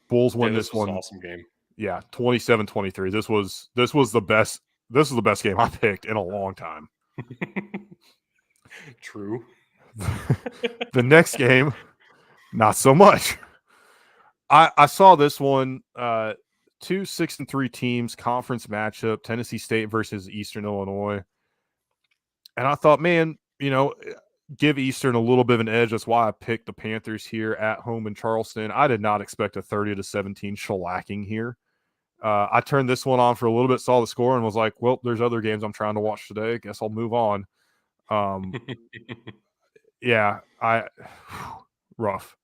Bulls win this one. An awesome game. Yeah, 27-23. This was the best. This is the best game I picked in a long time. True. The next game, not so much. I saw this one. 2 6-3 teams, conference matchup, Tennessee State versus Eastern Illinois. And I thought, man, give Eastern a little bit of an edge. That's why I picked the Panthers here at home in Charleston. I did not expect a 30-17 shellacking here. I turned this one on for a little bit, saw the score, and was like, well, there's other games I'm trying to watch today. Guess I'll move on. Yeah, rough.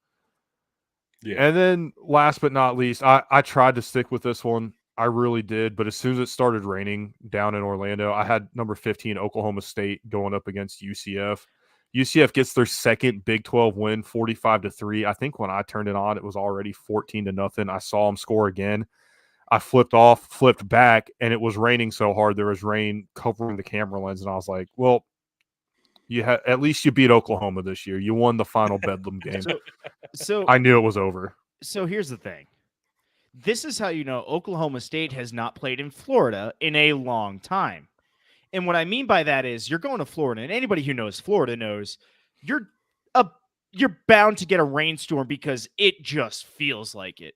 Yeah. And then last but not least, I tried to stick with this one. I really did. But as soon as it started raining down in Orlando, I had number 15, Oklahoma State, going up against UCF. UCF gets their second Big 12 win, 45-3. I think when I turned it on, it was already 14-0. I saw them score again. I flipped back, and it was raining so hard. There was rain covering the camera lens, and I was like, well, at least you beat Oklahoma this year. You won the final Bedlam game. So I knew it was over. So here's the thing. This is how you know Oklahoma State has not played in Florida in a long time. And what I mean by that is you're going to Florida, and anybody who knows Florida knows you're bound to get a rainstorm because it just feels like it.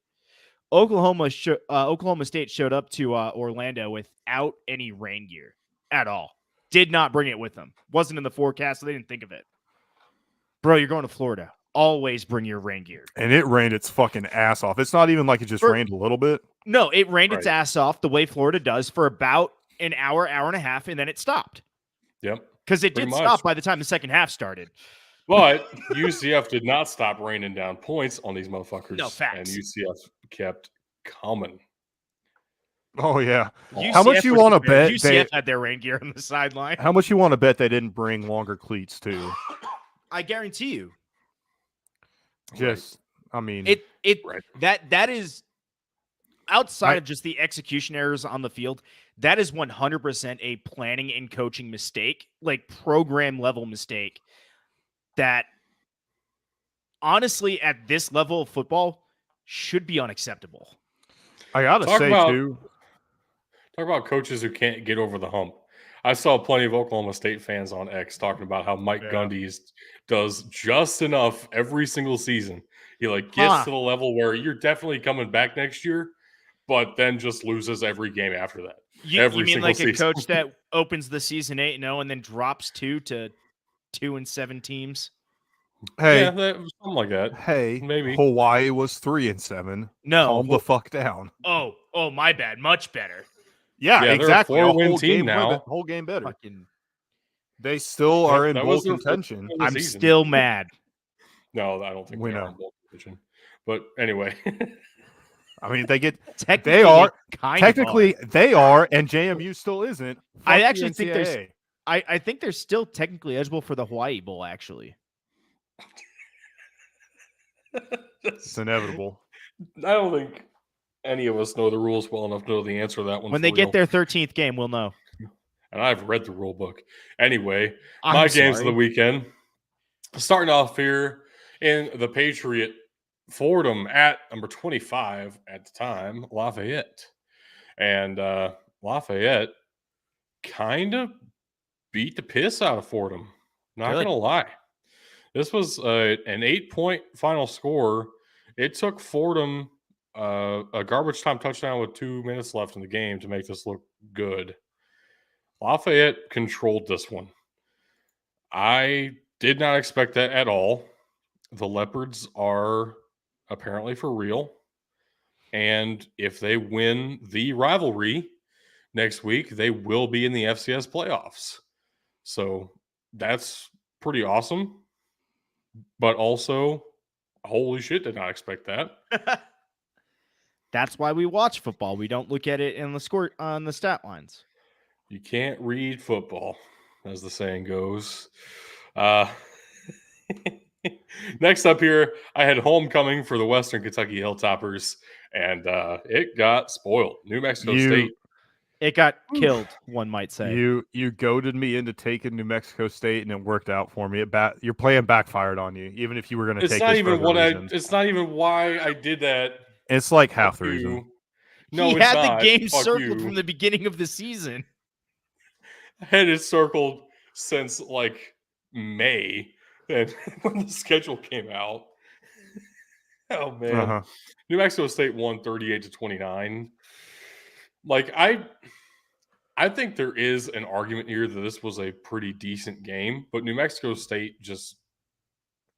Oklahoma State showed up to Orlando without any rain gear at all. Did not bring it with them. Wasn't in the forecast, so they didn't think of it. Bro, you're going to Florida. Always bring your rain gear. And it rained its fucking ass off. It's not even like it just rained a little bit. No, it rained its ass off the way Florida does for about an hour, hour and a half, and then it stopped. Yep. Because it did stop by the time the second half started. But UCF did not stop raining down points on these motherfuckers. No, facts. And UCF kept coming. Oh, yeah. How much you want to bet? UCF had their rain gear on the sideline. How much you want to bet they didn't bring longer cleats, too? I guarantee you. Just, I mean, that is outside of just the execution errors on the field. That is 100% a planning and coaching mistake, like program level mistake. That honestly, at this level of football, should be unacceptable. I gotta say too. Talk about coaches who can't get over the hump. I saw plenty of Oklahoma State fans on X talking about how Mike Gundy does just enough every single season. He gets to the level where you're definitely coming back next year, but then just loses every game after that. You mean like a coach that opens the season 8-0 and then drops 2 to 2-7 teams? Hey, something like that. Hey, maybe Hawaii was 3-7. No, calm the fuck down. Oh, my bad. Much better. Yeah, exactly. They're a 4-win team now. Whole game better. They still are in bowl contention. I'm still mad. No, I don't think we are in bowl contention. But anyway, I mean, they Technically, they are, and JMU still isn't. Fuck I the actually think NCAA. I think they're still technically eligible for the Hawaii Bowl. Actually, It's inevitable. I don't think any of us know the rules well enough to know the answer to that one. when they get their 13th game, we'll know. And I've read the rule book. Anyway, I'm my games of sorry. the weekend. Starting off here in the Patriot Fordham at number 25 at the time, Lafayette. And Lafayette kind of beat the piss out of Fordham. Not going to lie. This was an 8-point final score. It took Fordham a garbage time touchdown with 2 minutes left in the game to make this look good. Lafayette controlled this one. I did not expect that at all. The Leopards are apparently for real. And if they win the rivalry next week, they will be in the FCS playoffs. So that's pretty awesome. But also, holy shit, did not expect that. That's why we watch football. We don't look at it in the score on the stat lines. You can't read football, as the saying goes. Next up here, I had homecoming for the Western Kentucky Hilltoppers, and it got spoiled. New Mexico State. It got killed, one might say. You goaded me into taking New Mexico State, and it worked out for me. Your plan backfired on you, even if you were going to take. It's not even why I did that. It's like half the reason. No, he it's had not. the game Fuck circled you. from the beginning of the season. I had it circled since like May, and when the schedule came out. Oh man, New Mexico State won 38-29. Like I think there is an argument here that this was a pretty decent game, but New Mexico State just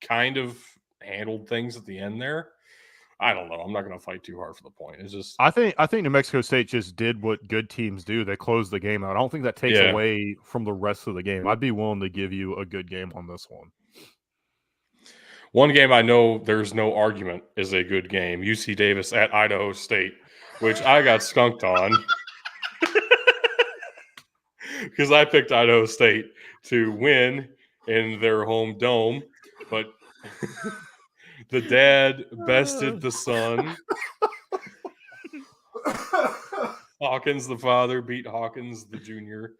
kind of handled things at the end there. I don't know. I'm not going to fight too hard for the point. It's just I think New Mexico State just did what good teams do. They closed the game out. I don't think that takes away from the rest of the game. I'd be willing to give you a good game on this one. One game I know there's no argument is a good game. UC Davis at Idaho State, which I got skunked on because I picked Idaho State to win in their home dome, but the dad bested the son. Hawkins, the father, beat Hawkins, the junior,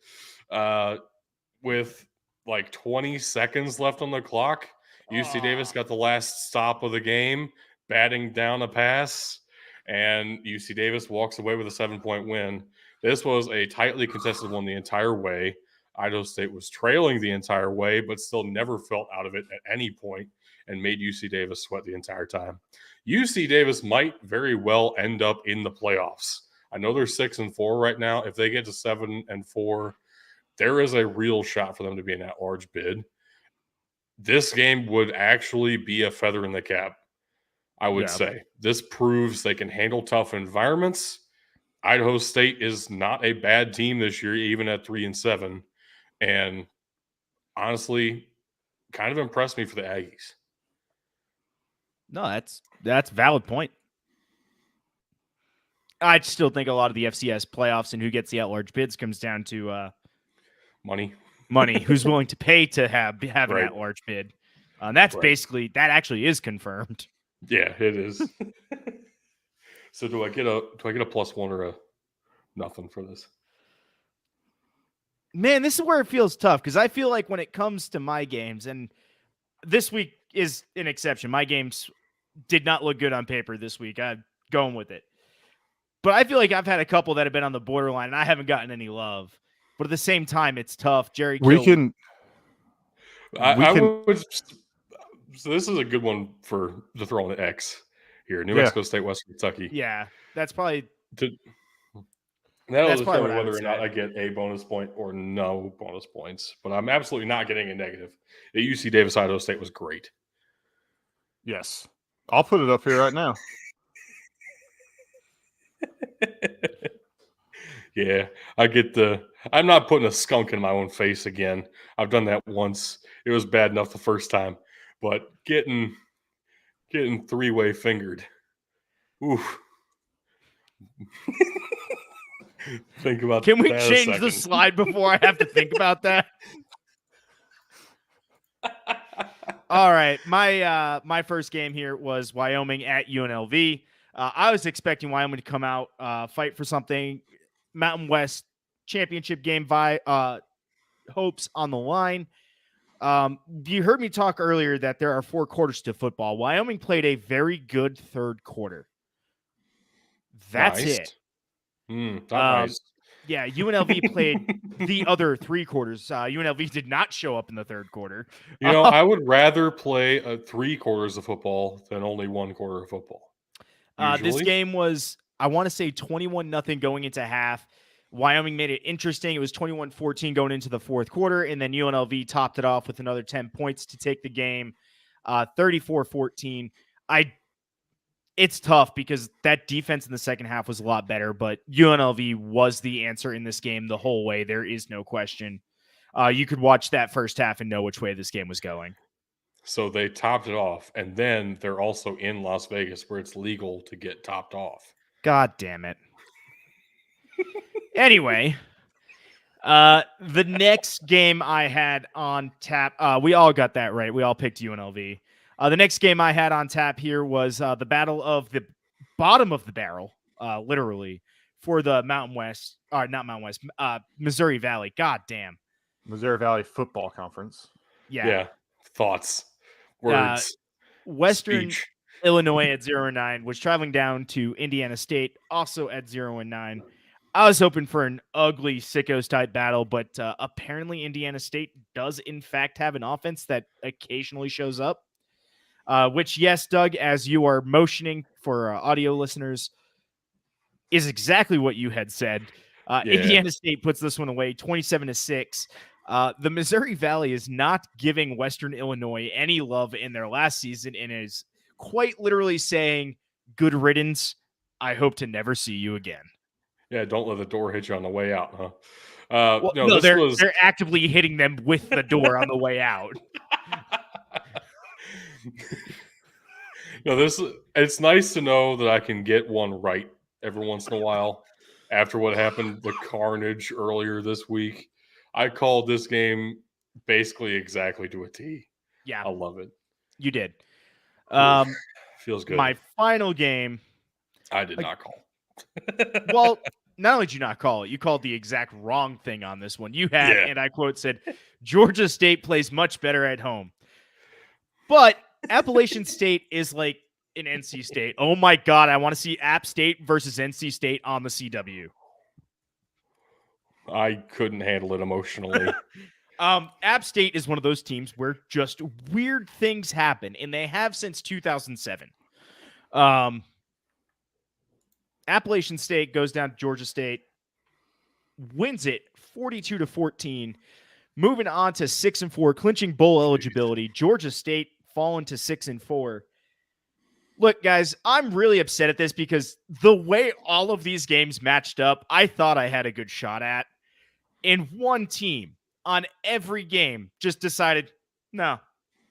with like 20 seconds left on the clock. UC Davis got the last stop of the game, batting down a pass, and UC Davis walks away with a 7-point win. This was a tightly contested one the entire way. Idaho State was trailing the entire way, but still never felt out of it at any point and made UC Davis sweat the entire time. UC Davis might very well end up in the playoffs. I know they're 6-4 right now. If they get to 7-4, there is a real shot for them to be an at-large bid. This game would actually be a feather in the cap, I would say. This proves they can handle tough environments. Idaho State is not a bad team this year, even at 3-7. And honestly, kind of impressed me for the Aggies. No, that's a valid point. I still think a lot of the FCS playoffs and who gets the at-large bids comes down to money. Who's willing to pay to have an at-large bid. That's basically, that actually is confirmed. Yeah, it is. So do I get a +1 or a nothing for this? Man, this is where it feels tough because I feel like when it comes to my games, and this week is an exception. My games did not look good on paper this week. I'm going with it. But I feel like I've had a couple that have been on the borderline, and I haven't gotten any love. But at the same time, it's tough. Jerry Kill. So this is a good one to throw on the X here. New Mexico State, Western Kentucky. Yeah, that's probably... That'll determine whether or not I get a bonus point or no bonus points. But I'm absolutely not getting a negative. The UC Davis Idaho State was great. Yes. I'll put it up here right now. Yeah, I'm not putting a skunk in my own face again. I've done that once. It was bad enough the first time. But getting three-way fingered. Oof. Think about Can we that a change the second. slide before I have to think about that? All right, my first game here was Wyoming at UNLV. I was expecting Wyoming to come out, fight for something, Mountain West championship game hopes on the line. You heard me talk earlier that there are 4 quarters to football. Wyoming played a very good third quarter. That's Nice. it. Not nice. Yeah, UNLV played the other 3 quarters. UNLV did not show up in the third quarter. I would rather play 3 quarters of football than only 1 quarter of football. This game was, I want to say, 21-0 going into half. Wyoming made it interesting. It was 21-14 going into the fourth quarter, and then UNLV topped it off with another 10 points to take the game 34-14. It's tough because that defense in the second half was a lot better, but UNLV was the answer in this game the whole way. There is no question. You could watch that first half and know which way this game was going. So they topped it off, and then they're also in Las Vegas where it's legal to get topped off. God damn it. Anyway, the next game I had on tap, we all got that right. We all picked UNLV. The next game I had on tap here was the battle of the bottom of the barrel, literally, for the Missouri Valley. God damn. Missouri Valley Football Conference. Yeah. Thoughts, words, Western speech. Illinois at 0-9 was traveling down to Indiana State, also at 0-9. I was hoping for an ugly sickos type battle, but apparently Indiana State does in fact have an offense that occasionally shows up. Which, yes, Doug, as you are motioning for audio listeners, is exactly what you had said. Indiana State puts this one away, 27-6. The Missouri Valley is not giving Western Illinois any love in their last season and is quite literally saying, good riddance. I hope to never see you again. Yeah, don't let the door hit you on the way out, huh? They're actively hitting them with the door on the way out. It's nice to know that I can get one right every once in a while. After what happened, the carnage earlier this week, I called this game basically exactly to a T. Yeah, I love it. You did. Feels good. My final game, I did not call. Well, not only did you not call it, you called the exact wrong thing on this one. You had, and I quote, said, Georgia State plays much better at home. But Appalachian State is like an NC State. Oh my God, I want to see App State versus NC State on the CW. I couldn't handle it emotionally. App State is one of those teams where just weird things happen, and they have since 2007. Appalachian State goes down to Georgia State, wins it 42-14, moving on to 6-4, clinching bowl eligibility. Georgia State fallen to 6-4. Look, guys, I'm really upset at this because the way all of these games matched up, I thought I had a good shot at. And one team on every game just decided, no,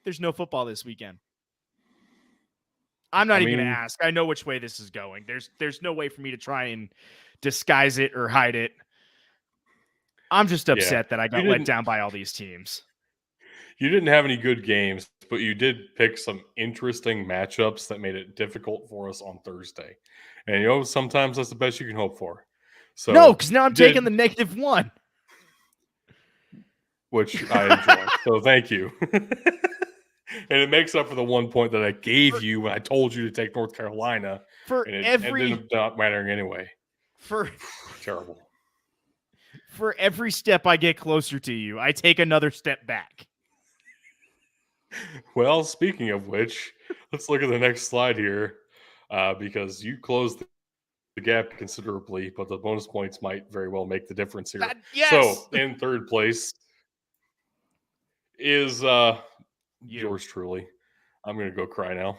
there's no football this weekend. I'm not even going to ask. I know which way this is going. There's no way for me to try and disguise it or hide it. I'm just upset that I got let down by all these teams. You didn't have any good games, but you did pick some interesting matchups that made it difficult for us on Thursday. And, sometimes that's the best you can hope for. So no, because now I'm taking the -1. Which I enjoy. So thank you. And it makes up for the 1 point that I gave you when I told you to take North Carolina. And it ended up not mattering anyway. Terrible. For every step I get closer to you, I take another step back. Well, speaking of which, let's look at the next slide here because you closed the gap considerably, but the bonus points might very well make the difference here. Yes! So, in third place is yours truly. I'm going to go cry now.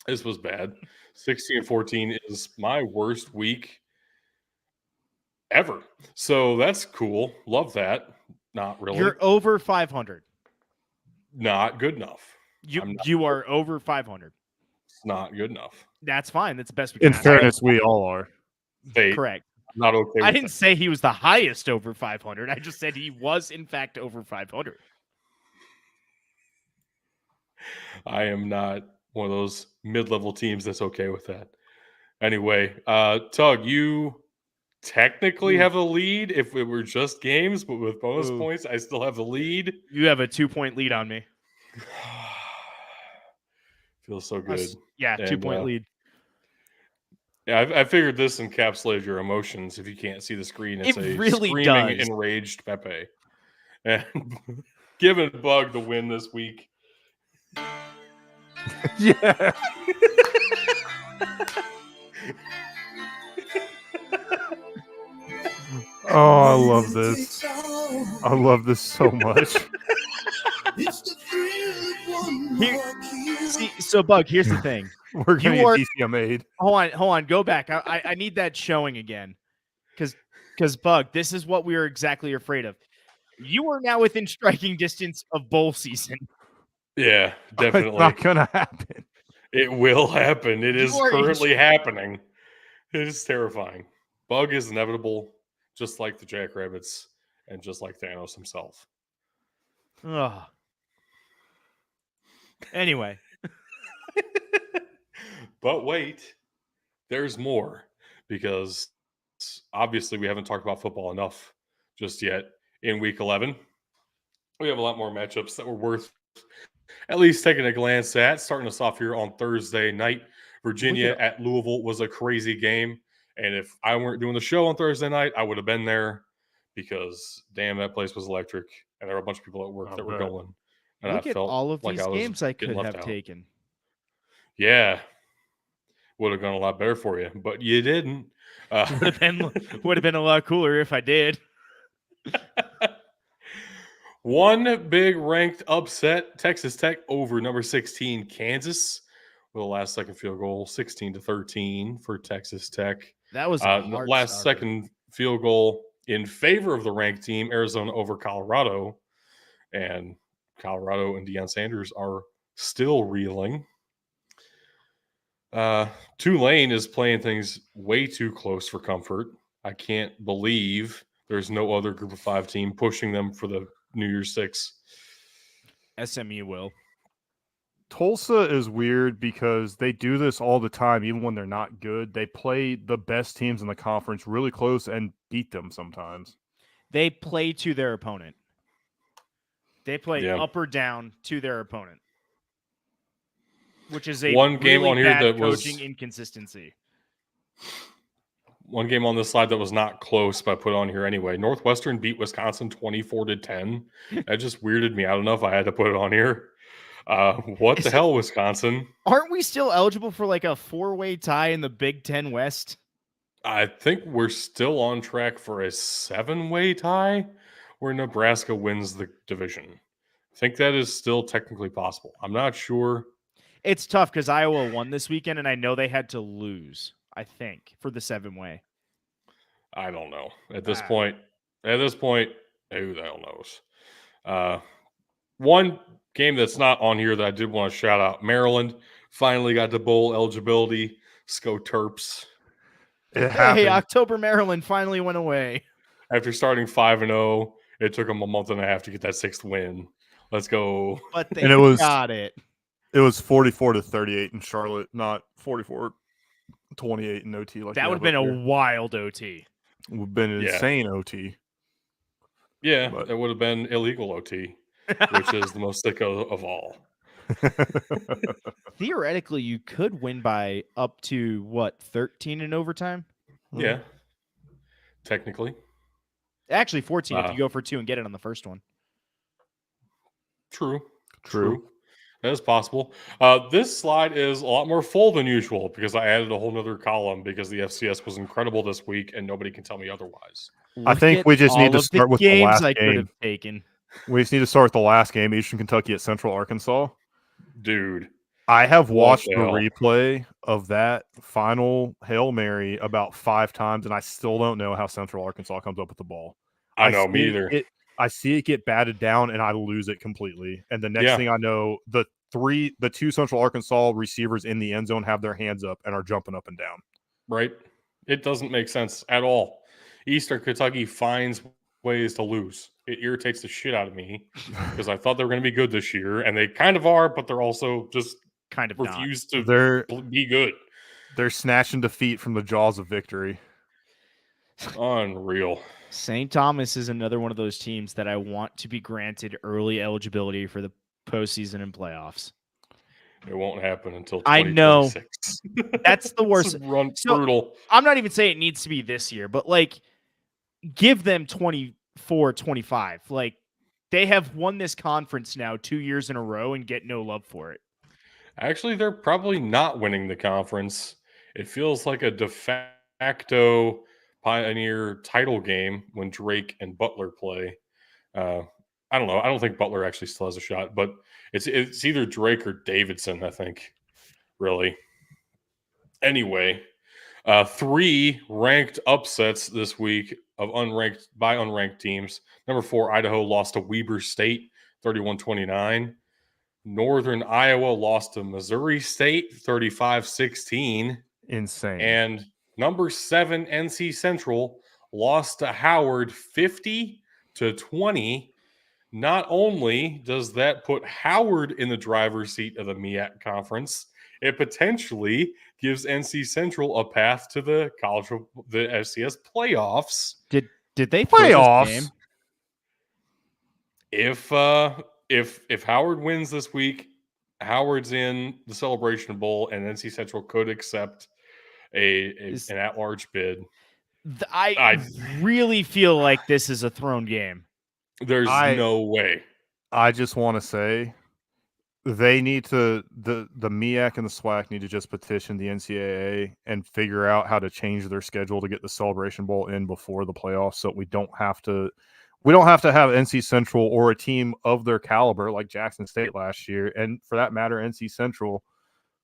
This was bad. 16-14 is my worst week ever. So, that's cool. Love that. Not really. You're over 500. Not good enough. You are over 500. It's not good enough. That's fine. That's the best we can In ask. fairness, we all are. Fate. Correct. I'm not okay with I didn't that. say he was the highest over 500. I just said he was, in fact, over 500. I am not one of those mid-level teams that's okay with that. Anyway, Tug, you technically have a lead if it were just games, but with bonus points, I still have the lead. You have a 2-point lead on me. Feels so good. Yeah, 2-point lead. Yeah, I figured this encapsulated your emotions. If you can't see the screen, it's It a really screaming, does. enraged Pepe. And giving Bug the win this week. Yeah. Oh, I love this. I love this so much. So, Bug, here's the thing. We're going to get DCM aid. Hold on. Go back. I need that showing again. Because, Bug, this is what we are exactly afraid of. You are now within striking distance of bowl season. Yeah, definitely. It's not going to happen. It will happen. It is currently happening. It is terrifying. Bug is inevitable, just like the Jackrabbits and just like Thanos himself. Ugh. Anyway. But wait, there's more, because obviously we haven't talked about football enough just yet in Week 11. We have a lot more matchups that were worth at least taking a glance at. Starting us off here on Thursday night, Virginia at Louisville was a crazy game. And if I weren't doing the show on Thursday night, I would have been there, because, damn, that place was electric. And there were a bunch of people at work that were going. And Look I at felt all of like these I was games I could getting have left out. taken. Yeah. Would have gone a lot better for you, but you didn't. Would have been a lot cooler if I did. One big ranked upset, Texas Tech over number 16 Kansas with a last second field goal, 16-13 for Texas Tech. That was a hard last second field goal in favor of the ranked team, Arizona over Colorado. And Colorado and Deion Sanders are still reeling. Tulane is playing things way too close for comfort. I can't believe there's no other Group of 5 team pushing them for the New Year's Six. SMU will. Tulsa is weird because they do this all the time, even when they're not good. They play the best teams in the conference really close and beat them sometimes. They play to their opponent. They play up or down to their opponent, which is a one game really on here bad that coaching was inconsistency. One game on this slide that was not close, but I put on here anyway. Northwestern beat Wisconsin 24-10. That just weirded me out enough. I had to put it on here. What the hell, Wisconsin? Aren't we still eligible for like a 4-way tie in the Big Ten West? I think we're still on track for a 7-way tie where Nebraska wins the division. I think that is still technically possible. I'm not sure. It's tough because Iowa won this weekend, and I know they had to lose, I think, for the 7-way. I don't know. At this point, who the hell knows? One game that's not on here that I did want to shout out, Maryland finally got to bowl eligibility. Sco Terps. Hey, October Maryland finally went away. After starting 5-0, it took them a month and a half to get that 6th win. Let's go. But they got it. It was 44-38 in Charlotte, not 44-28 in OT. Like that would have been a wild OT. It would have been an insane OT. Yeah, but it would have been illegal OT, which is the most sicko of all. Theoretically, you could win by up to, 13 in overtime? Yeah. Technically. Actually, 14 if you go for 2 and get it on the first one. True. That is possible. This slide is a lot more full than usual because I added a whole nother column because the FCS was incredible this week and nobody can tell me otherwise. I think we just need to start with the last game. We just need to start with the last game, Eastern Kentucky at Central Arkansas. Dude. I have watched the replay of that final Hail Mary about 5 times, and I still don't know how Central Arkansas comes up with the ball. I know, me either. I see it get batted down, and I lose it completely. And the next thing I know, the the two Central Arkansas receivers in the end zone have their hands up and are jumping up and down. Right? It doesn't make sense at all. Eastern Kentucky finds ways to lose. It irritates the shit out of me because I thought they were going to be good this year, and they kind of are, but they're also just kind of refuse to be good. They're snatching defeat from the jaws of victory. Unreal. St. Thomas is another one of those teams that I want to be granted early eligibility for the postseason and playoffs. It won't happen until 2026. I know. That's the worst. Brutal. I'm not even saying it needs to be this year, but like give them 24, 25. Like they have won this conference now 2 years in a row and get no love for it. Actually, they're probably not winning the conference. It feels like a de facto Pioneer title game when Drake and Butler play. I don't know. I don't think Butler actually still has a shot, but it's either Drake or Davidson, I think, really. Anyway, 3 ranked upsets this week of unranked teams. Number 4, Idaho lost to Weber State, 31-29. Northern Iowa lost to Missouri State, 35-16. Insane. And number 7, NC Central lost to Howard, 50-20. Not only does that put Howard in the driver's seat of the MEAC conference, it potentially gives NC Central a path to the FCS playoffs. Did they playoffs? This game? If Howard wins this week, Howard's in the Celebration Bowl, and NC Central could accept an at-large bid. I really feel like this is a thrown game. There's no way. I just want to say they need to the MEAC and the SWAC need to just petition the NCAA and figure out how to change their schedule to get the Celebration Bowl in before the playoffs, so we don't have to have NC Central or a team of their caliber like Jackson State last year, and for that matter, NC Central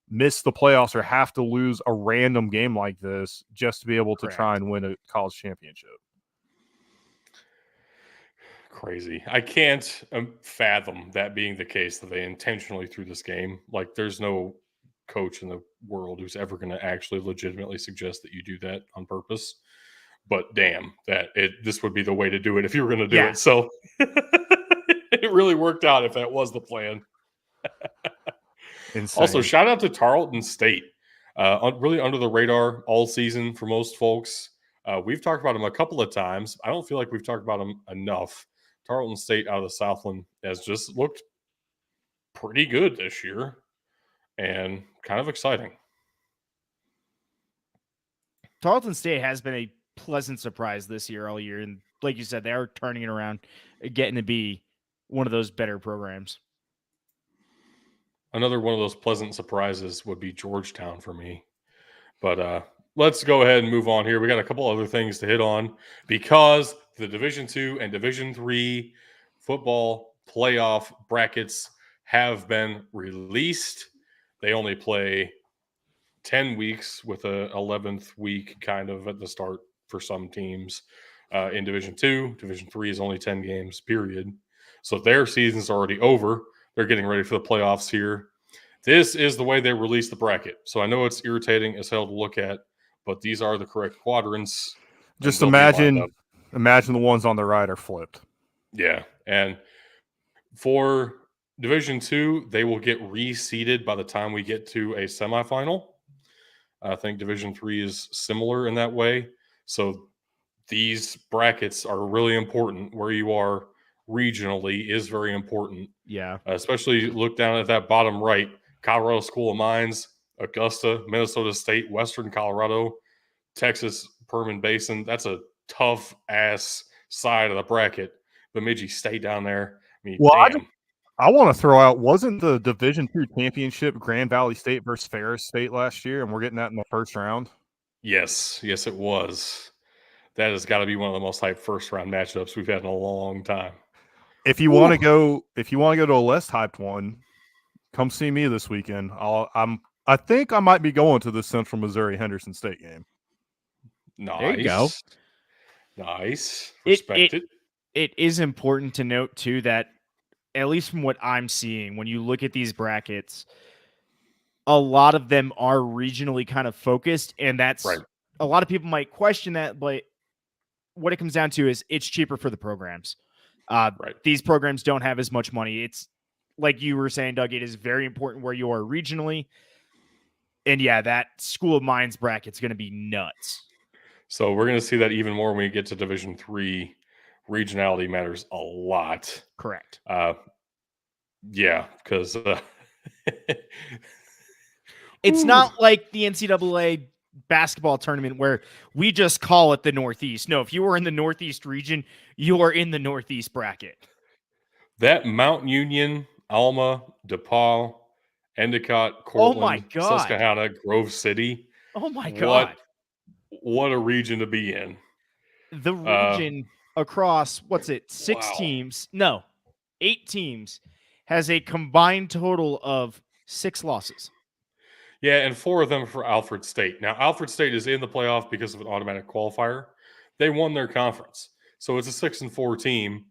miss the playoffs or have to lose a random game like this just to be able to try and win a college championship. Crazy. I can't fathom that being the case, that they intentionally threw this game. Like, there's no coach in the world who's ever going to actually legitimately suggest that you do that on purpose. But damn, this would be the way to do it if you were going to do it. So it really worked out if that was the plan. Insane. Also, shout out to Tarleton State. Really under the radar all season for most folks. We've talked about them a couple of times. I don't feel like we've talked about them enough. Tarleton State out of the Southland has just looked pretty good this year and kind of exciting. Tarleton State has been a pleasant surprise this year all year. And like you said, they are turning it around, getting to be one of those better programs. Another one of those pleasant surprises would be Georgetown for me. But let's go ahead and move on here. We got a couple other things to hit on because the Division II and Division III football playoff brackets have been released. They only play 10 weeks with a 11th week kind of at the start for some teams. In Division II, Division III is only 10 games, period. So their season's already over. They're getting ready for the playoffs here. This is the way they release the bracket. So I know it's irritating as hell to look at, but these are the correct quadrants. Just imagine the ones on the right are flipped. Yeah. And for Division II, they will get reseeded by the time we get to a semifinal. I think Division III is similar in that way. So these brackets are really important. Where you are regionally is very important. Yeah. Especially look down at that bottom right. Colorado School of Mines, Augusta, Minnesota State, Western Colorado, Texas Permian Basin. That's a tough ass side of the bracket. Bemidji stay down there. I mean, damn. I want to throw out, wasn't the Division II championship Grand Valley State versus Ferris State last year, and we're getting that in the first round? Yes, it was. That has got to be one of the most hyped first round matchups we've had in a long time. If you want to go to a less hyped one, come see me this weekend. I think I might be going to the Central Missouri Henderson State game. Nice. There you go. Nice. Respect it. It is important to note too that at least from what I'm seeing, when you look at these brackets, a lot of them are regionally kind of focused, and that's Right. a lot of people might question that, but what it comes down to is it's cheaper for the programs. Right. These programs don't have as much money. It's like you were saying, Doug, it is very important where you are regionally. And yeah, that School of Mines bracket's going to be nuts. So we're going to see that even more when we get to Division III. Regionality matters a lot. Correct. Yeah, because it's not like the NCAA basketball tournament where we just call it the Northeast. No, if you were in the Northeast region, you are in the Northeast bracket. That Mount Union, Alma, DePaul, Endicott, Cortland, Susquehanna, Grove City. Oh my God. What a region to be in. The region across, what's it, 6 wow. teams? No, 8 teams has a combined total of 6 losses. Yeah, and 4 of them for Alfred State. Now, Alfred State is in the playoff because of an automatic qualifier. They won their conference. So it's a 6-4 team,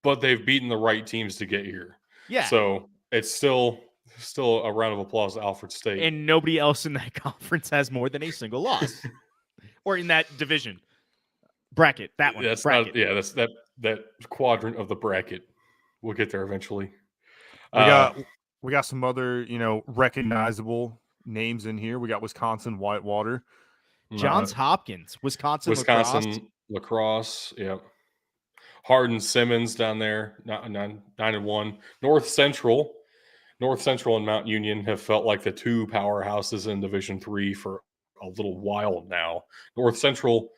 but they've beaten the right teams to get here. Yeah. So it's still a round of applause to Alfred State. And nobody else in that conference has more than a single loss. Or in that division. Bracket, that one. That's bracket. that's that quadrant of the bracket. We'll get there eventually. We got some other, recognizable names in here. We got Wisconsin Whitewater, Johns Hopkins, Wisconsin Lacrosse. Yeah, Hardin Simmons down there, 9-1. North Central and Mount Union have felt like the 2 powerhouses in Division III for a little while now. North Central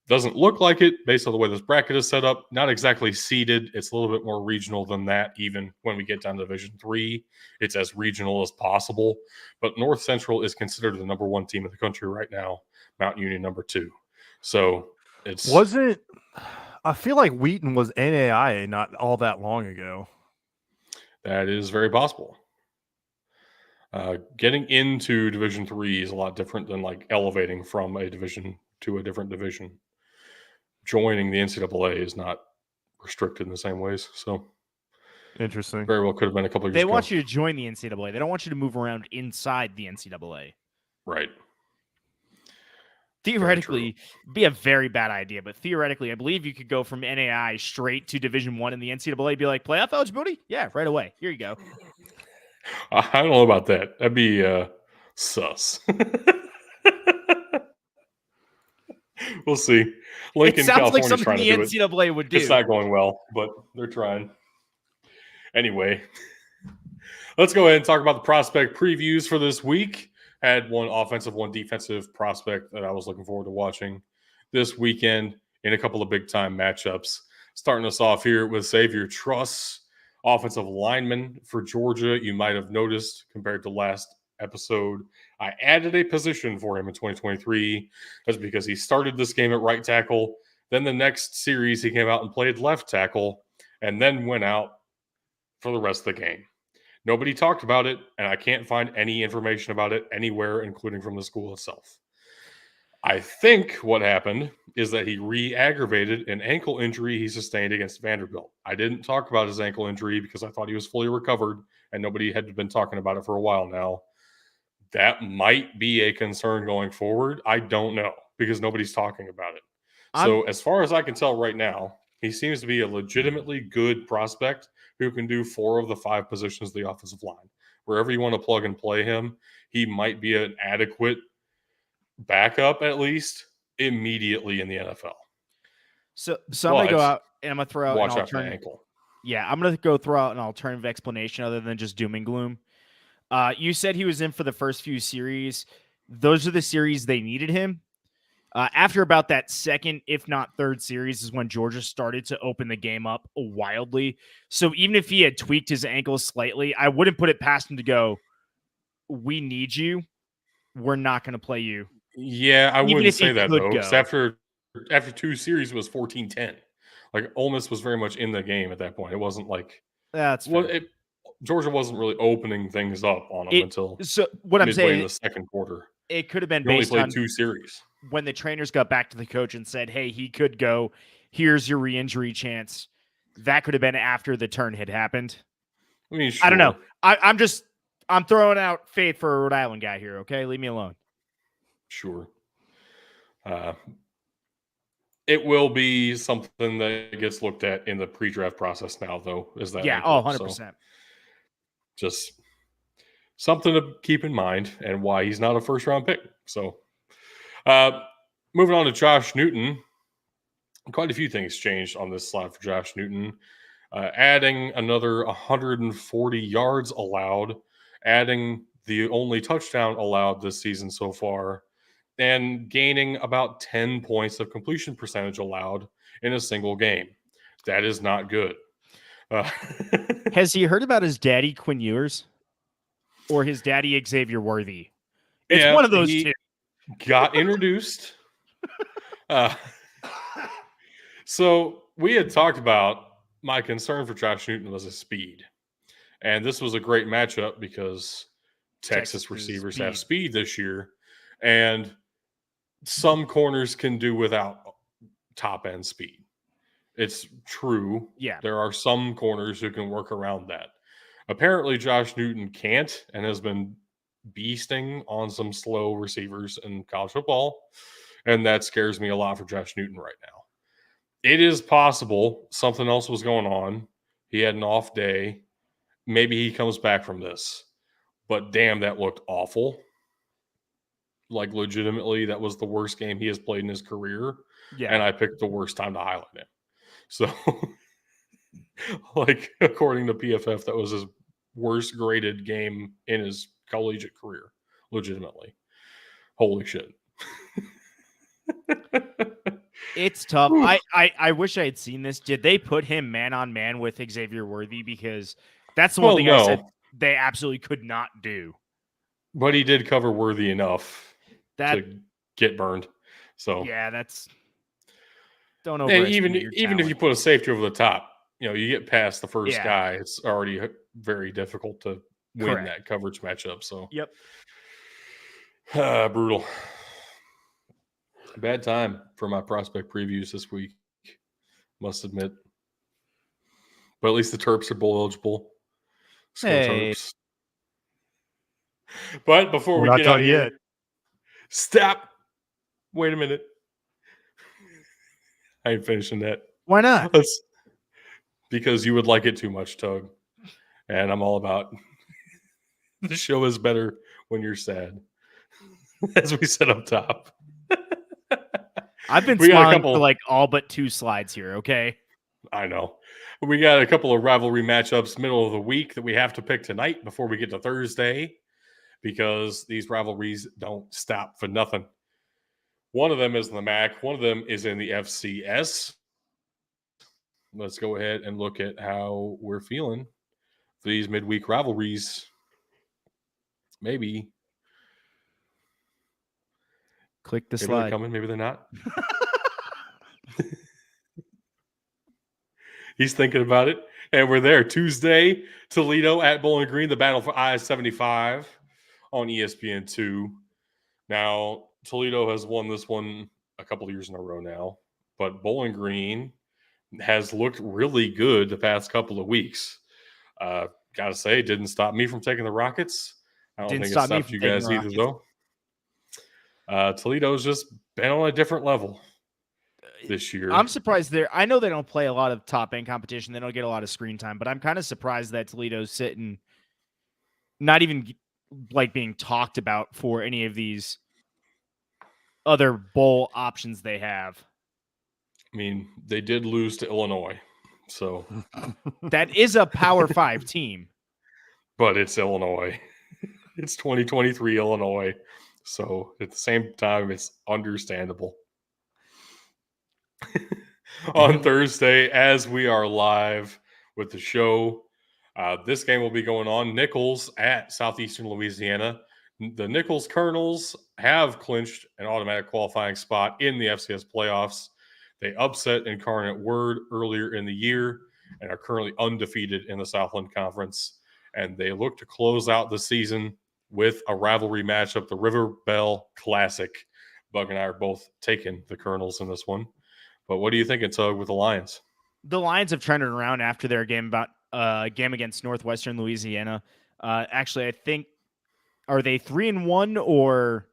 doesn't look like it based on the way this bracket is set up. Not exactly seeded. It's a little bit more regional than that. Even when we get down to Division III, it's as regional as possible. But North Central is considered the number 1 team in the country right now. Mount Union number 2. So I feel like Wheaton was NAIA not all that long ago. That is very possible. Getting into Division III is a lot different than like elevating from a division to a different division. Joining the NCAA is not restricted in the same ways. So interesting. Very well could have been a couple of years ago. They want you to join the NCAA. They don't want you to move around inside the NCAA. Right. Theoretically, be a very bad idea, but theoretically, I believe you could go from NAI straight to Division I in the NCAA. Be like, playoff eligibility? Yeah, right away. Here you go. I don't know about that. That'd be sus. We'll see. Lincoln, it sounds California, like something the NCAA would do. It's not going well, but they're trying. Anyway, let's go ahead and talk about the prospect previews for this week. Had one offensive, one defensive prospect that I was looking forward to watching this weekend in a couple of big-time matchups. Starting us off here with Xavier Truss, offensive lineman for Georgia. You might have noticed compared to last episode, I added a position for him in 2023. That's because he started this game at right tackle. Then the next series, he came out and played left tackle and then went out for the rest of the game. Nobody talked about it, and I can't find any information about it anywhere, including from the school itself. I think what happened is that he re-aggravated an ankle injury he sustained against Vanderbilt. I didn't talk about his ankle injury because I thought he was fully recovered, and nobody had been talking about it for a while now. That might be a concern going forward. I don't know because nobody's talking about it. So as far as I can tell right now, he seems to be a legitimately good prospect who can do 4 of the 5 positions of the offensive line. Wherever you want to plug and play him, he might be an adequate backup at least immediately in the NFL. So I'm going to go out and I'm going to throw out watch an out for ankle. Yeah, I'm going to go throw out an alternative explanation other than just doom and gloom. You said he was in for the first few series. Those are the series they needed him. After about that second, if not third series is when Georgia started to open the game up wildly. So even if he had tweaked his ankle slightly, I wouldn't put it past him to go, we need you. We're not going to play you. Yeah, I wouldn't say that, though, because after 2 series, it was 14-10. Like, Ole Miss was very much in the game at that point. It wasn't like Georgia wasn't really opening things up on them until midway in the second quarter. It could have been based on 2 series. When the trainers got back to the coach and said, hey, he could go. Here's your re-injury chance. that could have been after the turn had happened. I mean, sure. I don't know. I'm throwing out faith for a Rhode Island guy here. Okay, leave me alone. Sure. It will be something that gets looked at in the pre-draft process now, though. Is that Yeah, ankle. 100%. So just something to keep in mind, and why he's not a first-round pick. So, moving on to Josh Newton, quite a few things changed on this slide for Josh Newton. Adding another 140 yards allowed, adding the only touchdown allowed this season so far, and gaining about 10 points of completion percentage allowed in a single game. That is not good. Has he heard about his daddy, Quinn Ewers? Or his daddy, Xavier Worthy? It's Yeah, one of those he two. got introduced. So we had talked about my concern for Josh Newton was his speed. And this was a great matchup because Texas receivers have speed this year. And some corners can do without top end speed. It's true. Yeah. There are some corners who can work around that. Apparently, Josh Newton can't and has been beasting on some slow receivers in college football. And that scares me a lot for Josh Newton right now. It is possible something else was going on. He had an off day. Maybe he comes back from this. But damn, that looked awful. Like, legitimately, that was the worst game he has played in his career. Yeah. And I picked the worst time to highlight him. So, like, according to PFF, that was his worst graded game in his collegiate career. Legitimately. Holy shit. It's tough. I wish I had seen this. Did they put him man on man with Xavier Worthy? Because that's the one thing I said they absolutely could not do. But he did cover Worthy enough to get burned. So yeah, that's don't overestimate your even if you put a safety over the top, you get past the first guy, it's already very difficult to win that coverage matchup. So yep, brutal. Bad time for my prospect previews this week, must admit. But at least the Terps are bowl eligible. Terps. But before we get out here, stop. Wait a minute. I ain't finishing that. Why not? Because you would like it too much, Tug. And I'm all about the show is better when you're sad. As we said up top. I've been smiling for like all but 2 slides here, okay? I know. We got a couple of rivalry matchups middle of the week that we have to pick tonight before we get to Thursday, because these rivalries don't stop for nothing. One of them is in the MAC. One of them is in the FCS. Let's go ahead and look at how we're feeling for these midweek rivalries. Maybe. Click the slide. Maybe they're coming. Maybe they're not. He's thinking about it. And we're there. Tuesday, Toledo at Bowling Green, the battle for I-75 on ESPN2. Now, Toledo has won this one a couple of years in a row now. But Bowling Green has looked really good the past couple of weeks. Gotta say, it didn't stop me from taking the Rockets. I don't think it stopped you guys either, though. Toledo's just been on a different level this year. I'm surprised I know they don't play a lot of top-end competition. They don't get a lot of screen time, but I'm kind of surprised that Toledo's sitting, not even like being talked about for any of these other bowl options they have. I mean, they did lose to Illinois, so that is a Power 5 team. But it's Illinois. It's 2023 Illinois. So at the same time, it's understandable. On Thursday, as we are live with the show, this game will be going on. Nichols at Southeastern Louisiana. The Nichols Colonels have clinched an automatic qualifying spot in the FCS playoffs. They upset Incarnate Word earlier in the year and are currently undefeated in the Southland Conference. And they look to close out the season with a rivalry matchup, the River Bell Classic. Bug and I are both taking the Colonels in this one. But what are you thinking, Tug, with the Lions? The Lions have trended around after their game against Northwestern Louisiana. Actually, I think are they 3-1 or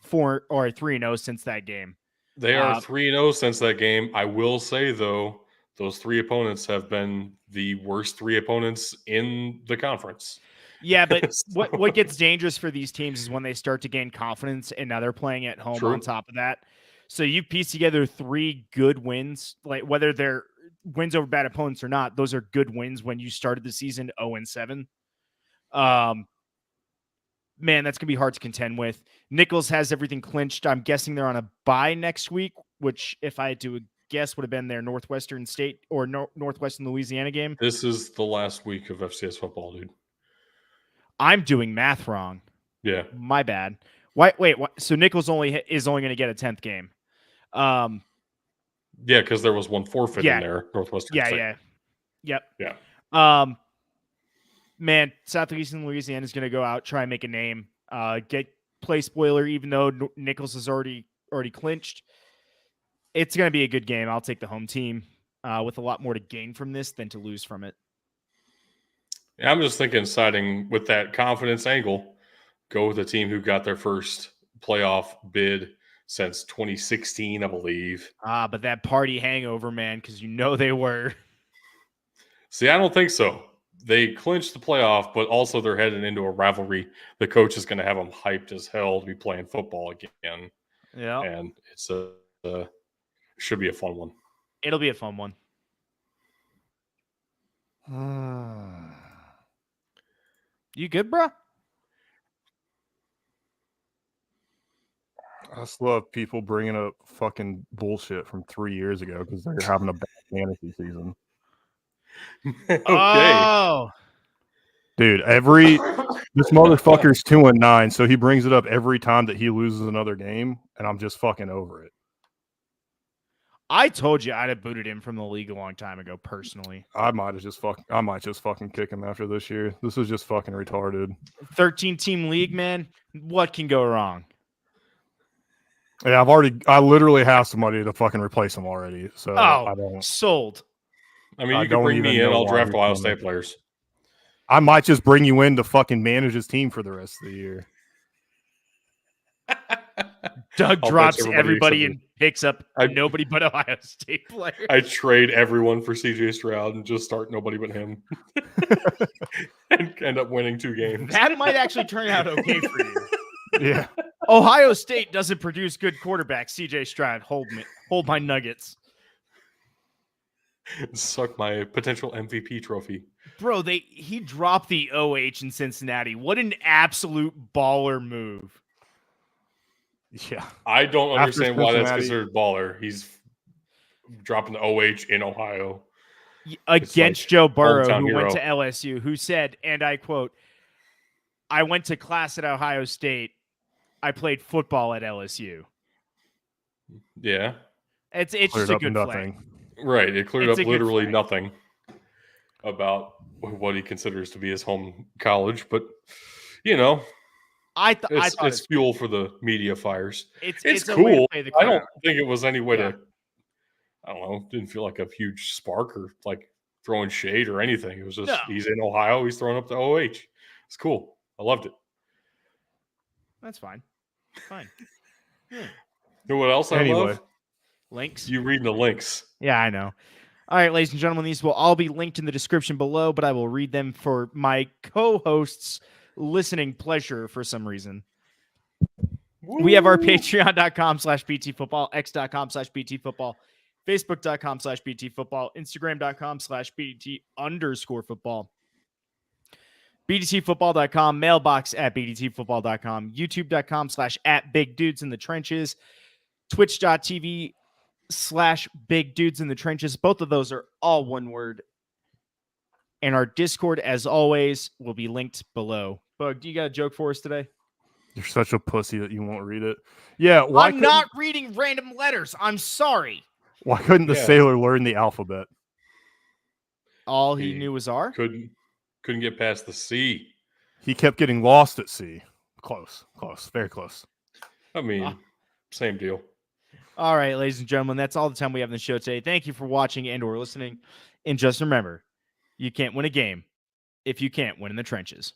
3-0 since that game? They are 3-0 since that game. I will say though, those 3 opponents have been the worst 3 opponents in the conference. Yeah, but So- what gets dangerous for these teams is when they start to gain confidence and now they're playing at home on top of that. So you piece together 3 good wins, like whether they're wins over bad opponents or not, those are good wins when you started the season 0-7. Man, that's gonna be hard to contend with. Nichols has everything clinched. I'm guessing they're on a bye next week, which, if I had to guess, would have been their Northwestern State or Northwestern Louisiana game. This is the last week of FCS football, dude. I'm doing math wrong. Yeah, My bad. Wait. So Nichols is only going to get a 10th game. yeah, because there was one forfeit in there. Northwestern State. Yep. Yeah. Man, Southeastern Louisiana is going to go out, try and make a name, get play spoiler, even though Nichols has already clinched. It's going to be a good game. I'll take the home team with a lot more to gain from this than to lose from it. Yeah, I'm just thinking, siding with that confidence angle, go with a team who got their first playoff bid since 2016, I believe. But that party hangover, man, because they were. See, I don't think so. They clinched the playoff, but also they're heading into a rivalry. The coach is going to have them hyped as hell to be playing football again. Yeah. And it's should be a fun one. It'll be a fun one. You good, bro? I just love people bringing up fucking bullshit from 3 years ago because they're having a bad fantasy season. Okay. Oh, dude, this motherfucker's 2-9, so he brings it up every time that he loses another game, and I'm just fucking over it. I told you I'd have booted him from the league a long time ago, personally. I might just fucking kick him after this year. This is just fucking retarded. 13-team league, man. What can go wrong? Yeah, I literally have somebody to fucking replace him already. So I don't sold. I mean, you can bring me in. I'll draft Ohio State players. I might just bring you in to fucking manage his team for the rest of the year. Doug drops everybody and picks up nobody but Ohio State players. I trade everyone for CJ Stroud and just start nobody but him. And end up winning 2 games. That might actually turn out okay for you. Yeah. Ohio State doesn't produce good quarterbacks. CJ Stroud, hold my nuggets. Suck my potential MVP trophy. Bro, he dropped the OH in Cincinnati. What an absolute baller move. Yeah. I don't understand why that's considered baller. He's dropping the OH in Ohio. Against Joe Burrow, who went to LSU, who said, and I quote, "I went to class at Ohio State. I played football at LSU." Yeah. It's just a good flag. Right. It cleared up literally nothing about what he considers to be his home college. But, I thought it's fuel for the media fires. It's cool. I don't think it was any way to, I don't know, didn't feel like a huge spark or like throwing shade or anything. It was just, he's in Ohio. He's throwing up the OH. It's cool. I loved it. That's fine. Fine. You know what else I love? Links. You reading the links. Yeah, I know. All right, ladies and gentlemen, these will all be linked in the description below, but I will read them for my co-hosts' listening pleasure for some reason. Woo! We have our patreon.com/BTFootball, x.com/BTFootball, facebook.com/BTFootball, instagram.com/BT_football, BDTfootball.com, mailbox at BDTfootball.com, youtube.com/@BigDudesInTheTrenches, twitch.tv/BigDudesInTheTrenches. Both of those are all one word. And our Discord, as always, will be linked below. Bug, do you got a joke for us today? You're such a pussy that you won't read it. Yeah, I'm not reading random letters. I'm sorry. Why couldn't the sailor learn the alphabet? All he knew was R? Couldn't get past the C. He kept getting lost at sea. Close, very close. I mean, same deal. All right, ladies and gentlemen, that's all the time we have in the show today. Thank you for watching and or listening. And just remember, you can't win a game if you can't win in the trenches.